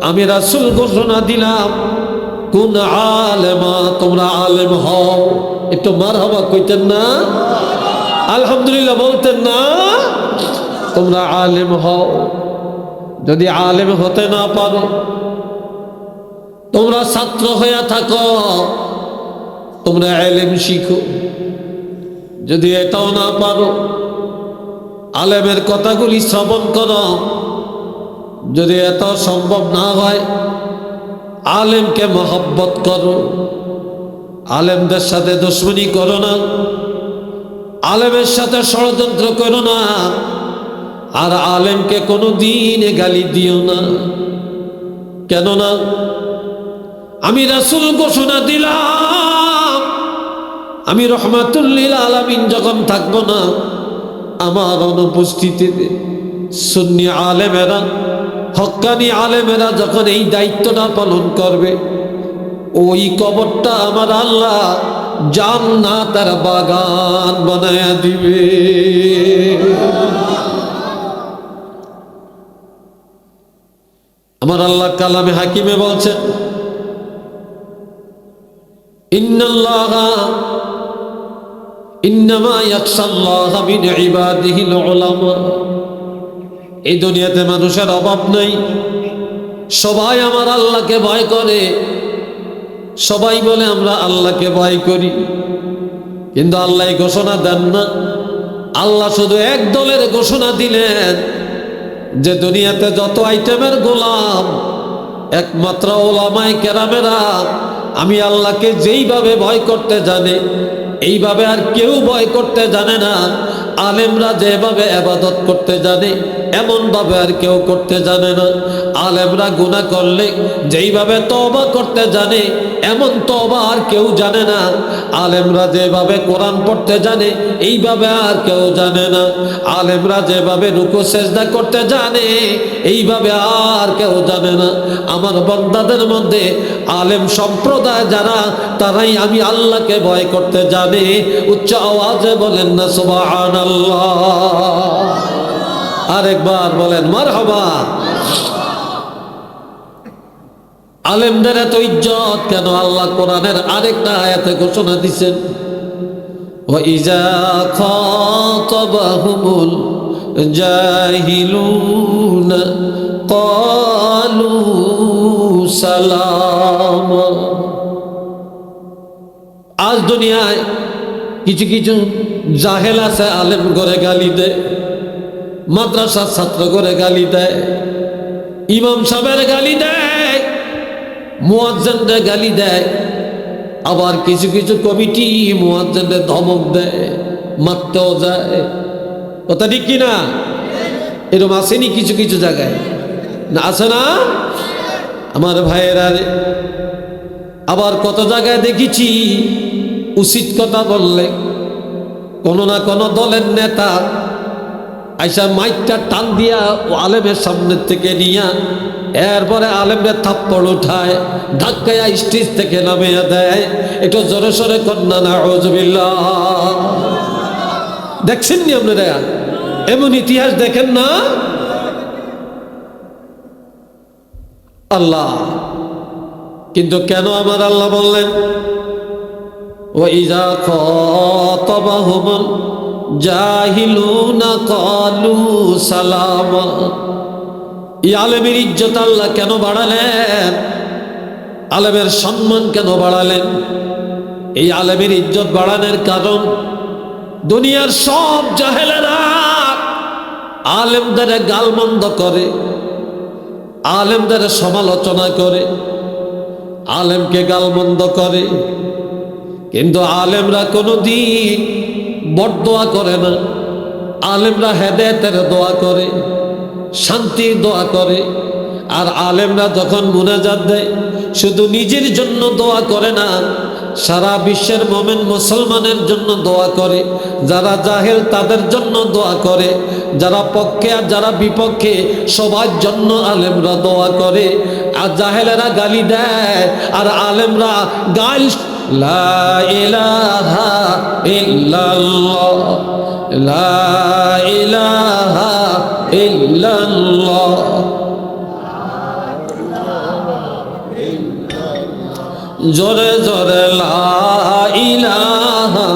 আমি রাসূল ঘোষণা দিলাম, কোন আলেমা, তোমরা আলেম হও। একটু মারহাবা কইতেন না? আলহামদুলিল্লাহ বলতেন না? তোমরা আলেম হও। যদি আলেম হতে না পারো, তোমরা ছাত্র হইয়া থাকো, তোমরা ইলম শিখো। যদি এটাও না পারো, আলেমের কথাগুলি শ্রবণ করো। যদি এটা সম্ভব না হয়, আলেমকে মহব্বত করো, আলেমদের সাথে দুশমনি করো না, আলেমের সাথে ষড়যন্ত্র করো না, আর আলেমকে কোনো দিনে গালি দিও না। কেননা আমি রাসূল ঘোষণা দিলাম, আমি রহমাতুল লিল আলামিন যখন থাকবো না, আমার অনুপস্থিতিতে সুন্নি আলেমেরা, হক্কানি আলেমেরা যখন এই দায়িত্বটা পালন করবে, ওই কবরটা আমার আল্লাহ জান্নাতের বাগান বানায়া দিবে। আমার আল্লাহ কালামে হাকিমে বলছেন, ইন্নাল্লাহা ইন্নামা ইয়াখশাল্লাহা মিন ইবাদিহিল উলামা। এই দুনিয়াতে মানুষের অভাব নাই, সবাই আমার আল্লাহকে ভয় করে। সবাই বলে আমরা আল্লাহকে ভয় করি, কিন্তু আল্লাহ ঘোষণা দেন না। আল্লাহ শুধু এক দলের ঘোষণা দিলেন যে দুনিয়াতে যত আইটেমের গোলাম, একমাত্র ওলামায়ে কেরামেরা আমি আল্লাহকে যেইভাবে ভয় করতে জানে এইভাবে আর কেউ ভয় করতে জানে না। আলেমরা যেভাবে ইবাদত করতে জানে এমনভাবে আর কেউ করতে জানে না। আলেমরা গুনাহ করলে যেইভাবে তওবা করতে জানে এমন তওবা আর কেউ জানে না। আলেমরা যেভাবে কোরআন পড়তে জানে এইভাবে আর কেউ জানে না। আলেমরা যেভাবে রুকু সেজদা করতে জানে এইভাবে আর কেউ জানে না। আমার বান্দাদের মধ্যে আলেম সম্প্রদায় যারা, তারাই আমি আল্লাহকে ভয় করতে জানে। উচ্চ আওয়াজে বলেন না সুবহানাল্লাহ। আরেকবার বলেন মারহাবা। আলেমদের এত ইজ্জত কেন? আল্লাহ কোরআনের আরেকটা আয়াতে ঘোষণা দিচ্ছেন, ওয়াইজা খাতাবাহুমুল জাহিলুনা ক্বালু সালামা। আজ দুনিয়ায় কিছু কিছু জাহেল আছে, আলেম করে গালি দেয়, মাদ্রাসার ছাত্র করে গালি দেয়, ইমাম সাহেবের গালি দেয়, মুয়াজ্জিনদের গালি দেয়, আবার কিছু কিছু কমিটি মুয়াজ্জিনদের ধমক দেয়, মারতেও যায়। কথা ঠিক কিনা? এরকম আসেনি কিছু কিছু জায়গায়? না আছে না আমার ভাইয়েরা? আবার কত জায়গায় দেখেছি উচিত কথা বললে কোনো না কোনো দলের নেতা আইসা মাইকটা টান দিয়া আলেমের সামনের থেকে নিয়া এরপরে আলেমদের থাপ্পড় উঠায়, ধাক্কায়া স্টেজ থেকে নামিয়ে দেয়। একটু জোরে সোরে কন্যা নাউযুবিল্লাহ। দেখছেন নি আপনারা? এমন ইতিহাস দেখেন না? আল্লাহ কিন্তু কেন আমার আল্লাহ বললেন ওয়াইজা খাতাবাহুমুল জাহিলুনা ক্বালু সালামা। এই আলেমের ইজ্জত আল্লাহ কেন বাড়ালেন? আলেমের সম্মান কেন বাড়ালেন? এই আলেমের ইজ্জত বাড়ানোর কারণ দুনিয়ার সব জাহেলেরা আলেমদের গালমন্দ করে, আলেমদের সমালোচনা করে, আলেমকে গালমন্দ করে, কিন্তু আলেমরা কোনোদিন বদদোয়া করে না। আলেমরা হেদায়েতের দোয়া করে, শান্তির দোয়া করে। আর আলেমরা যখন মুনাজাত দেয় শুধু নিজের জন্য দোয়া করে না, সারা বিশ্বের মোমেন মুসলমানের জন্য দোয়া করে। যারা জাহেল তাদের জন্য দোয়া করে, যারা পক্ষে আর যারা বিপক্ষে সবার জন্য আলেমরা দোয়া করে। আর জাহেলেরা গালি দেয় আর আলেমরা গাল লা ইলাহা ইল্লাল্লাহ, লা ইলাহা ইল্লাল্লাহ। জোরে জোরে লা ইলাহা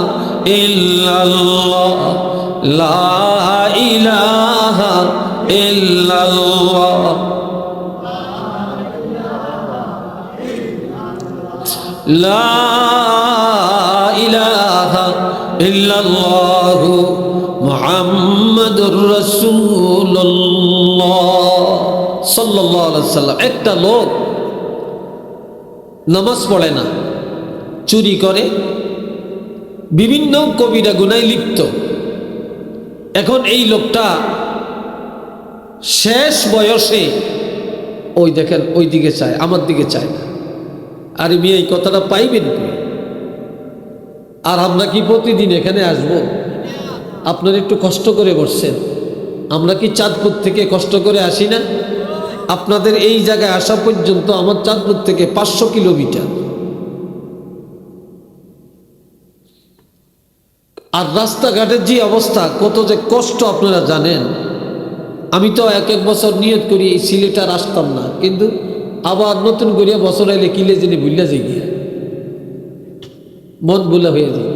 ইল্লাল্লাহ, লা ইলাহা ইল্লাল্লাহ, লা ইলাহা ইল্লাল্লাহ মুহাম্মাদুর রাসূলুল্লাহ সাল্লাল্লাহু আলাইহি ওয়াসাল্লাম। একটা লোক নামাজ পড়ে না, চুরি করে, বিভিন্ন কবিরা গুনায় লিপ্ত। এখন এই লোকটা শেষ বয়সে ওই দেখেন ওই দিকে চায়, আমার দিকে চায় না। আর আমি এই কথাটা পাইবেন কি? আর আমরা কি প্রতিদিন এখানে আসব? আপনারা একটু কষ্ট করে বসছেন, আমরা কি চাঁদপুর থেকে কষ্ট করে আসি না? আপনাদের এই জায়গায় আসা পর্যন্ত আমার চাঁদপুর থেকে 500 কিলোমিটার। আর রাস্তাঘাটের যে অবস্থা, কত যে কষ্ট আপনারা জানেন। আমি তো এক এক বছর নিয়ত করি এই সিলেট আর আসতাম না, কিন্তু আবার নতুন করিয়া বছর আইলে কিলে জেনে ভুলিয়া যাই গিয়া, মন ভুলা হয়ে যায়।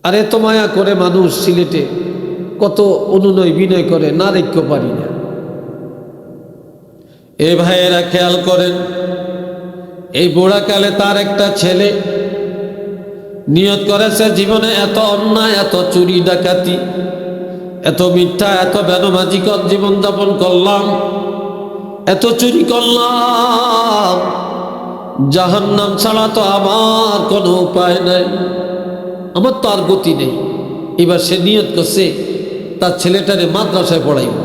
আর এত মায়া করে মানুষ সিলেটে, কত অনুনয় বিনয় করে, না রেখতে পারি না। এ ভাইয়েরা খেয়াল করেন, এই বুড়াকালে তার একটা ছেলে নিয়ত করেছে জীবনে এত অন্যায়, এত চুরি ডাকাতি, এত মিথ্যা, এত বেনমাজিকর জীবনযাপন করলাম, এত চুরি করলাম, জাহান্নাম ছাড়া তো আমার কোনো উপায় নাই, আমার তো আর গতি নেই। এবার সে নিয়ত করছে তার ছেলেটারে মাদ্রাসায় পড়াইব।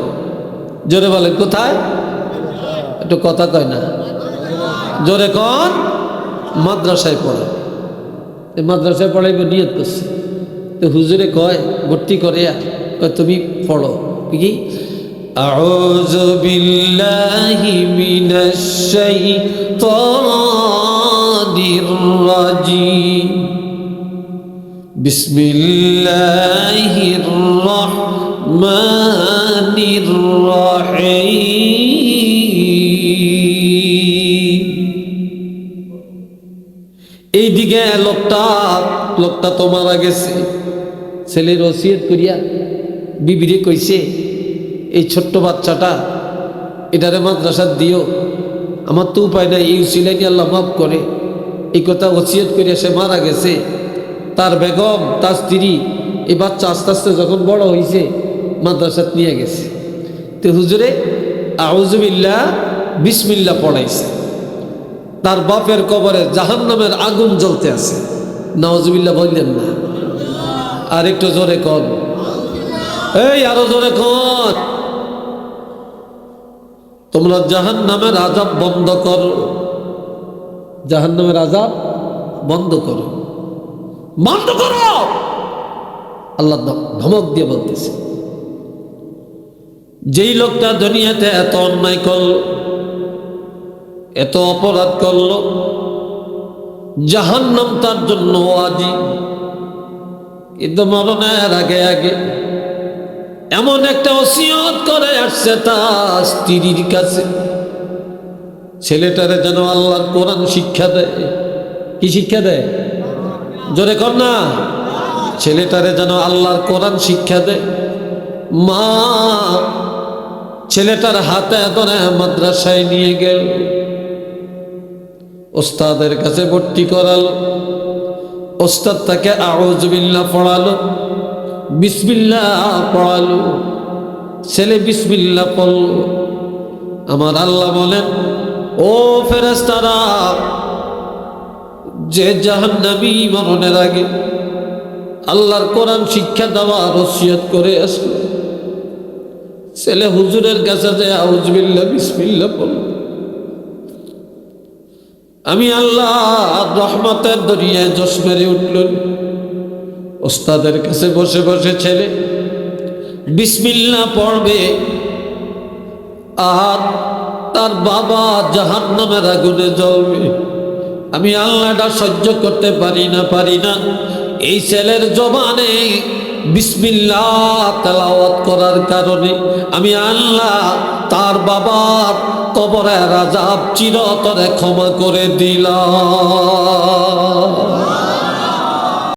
জোরে বলেন কোথায়? একটু কথা কয় না, জোরে কন। মাদ্রাসায় পড়ায়, মাদ্রাসায় পড়াইব নিয়ত করছে। তো হুজুরে কয় ভর্তি করে, কয় তুমি পড়ো কি, আউযু বিল্লাহি মিনাশ শাইতানির রাজিম, বিসমিল্লাহির রহমানির রহিম। এইদিকে লোকটা তো মারা গেছে। ছেলের ওসিয়ত করিয়া বিবিরে কইছে, এই ছোট্ট বাচ্চাটা এটারে মাদ্রাসা দিও, আমার তো উপায় নাই, এই উসিলাইনি আল্লাহ মাফ করে। এই কথা ওসিয়ত করিয়া সে মারা গেছে। তার বেগম, তার স্ত্রী এই বাচ্চা আস্তে আস্তে যখন বড় হয়েছে মাদ্রাসাত নিয়ে গেছে। তো হুজুরে আউযু বিল্লাহ বিসমিল্লাহ পড়াইছে। তার বাপের কবরে জাহান্নামের আগুন জ্বলতে আছে। নাউজুবিল্লাহ বললেন না? আর একটু জোরে কর, এই আরো জোরে কর। তোমরা জাহান্নামের আযাব বন্ধ করো, জাহান্নামের আযাব বন্ধ করো, বন্ধ করো। আল্লাহ ধমক দিয়ে বলতেছে। যেই লোকটা দুনিয়াতে এত অন্যায় করলো, এত অপরাধ করলো, জাহান্নাম তার জন্য ওয়াজিব। কিন্তু মরণের আগে আগে এমন একটা ওসিয়ত করে আসছে তার স্ত্রীর কাছে, ছেলেটারে যেন আল্লাহর কোরআন শিক্ষা দেয়। কি শিক্ষা দেয়? জোরে কর না। ছেলেটারে যেন আল্লাহর কোরআন শিক্ষা দেয়। মা ছেলেটার হাতে ধরে মাদ্রাসায় নিয়ে গেল, ওস্তাদের কাছে ভর্তি করালো। ওস্তাদ তাকে আউযু বিল্লাহ পড়ালো, বিসমিল্লাহ পড়ালো। ছেলে বিসমিল্লাহ পড়ল। আমার আল্লাহ বলেন, ও ফেরেশতারা, যে জাহান্নামী মরণের আগে আল্লাহর কোরআন শিক্ষা দেওয়ার ওসিয়ত করে আসলো, ছেলে হুজুরের কাছে যে আউযু বিল্লাহ বিসমিল্লাহ পড়ল, আমি আল্লাহ রহমতের দরিয়ায় জোশ মেরে উঠল। ওস্তাদের কাছে বসে বসে ছেলে বিসমিল্লাহ পড়বে, আর তার বাবা জাহান্নামের আগুনে জ্বলবে। আমি আল্লাহটা সহ্য করতে পারি না। এই ছেলের জবানে বিসমিল্লাহ তেলাওয়াত করার কারণে আমি আল্লাহ তার বাবার কবরের আযাব চিরতরে ক্ষমা করে দিলাম।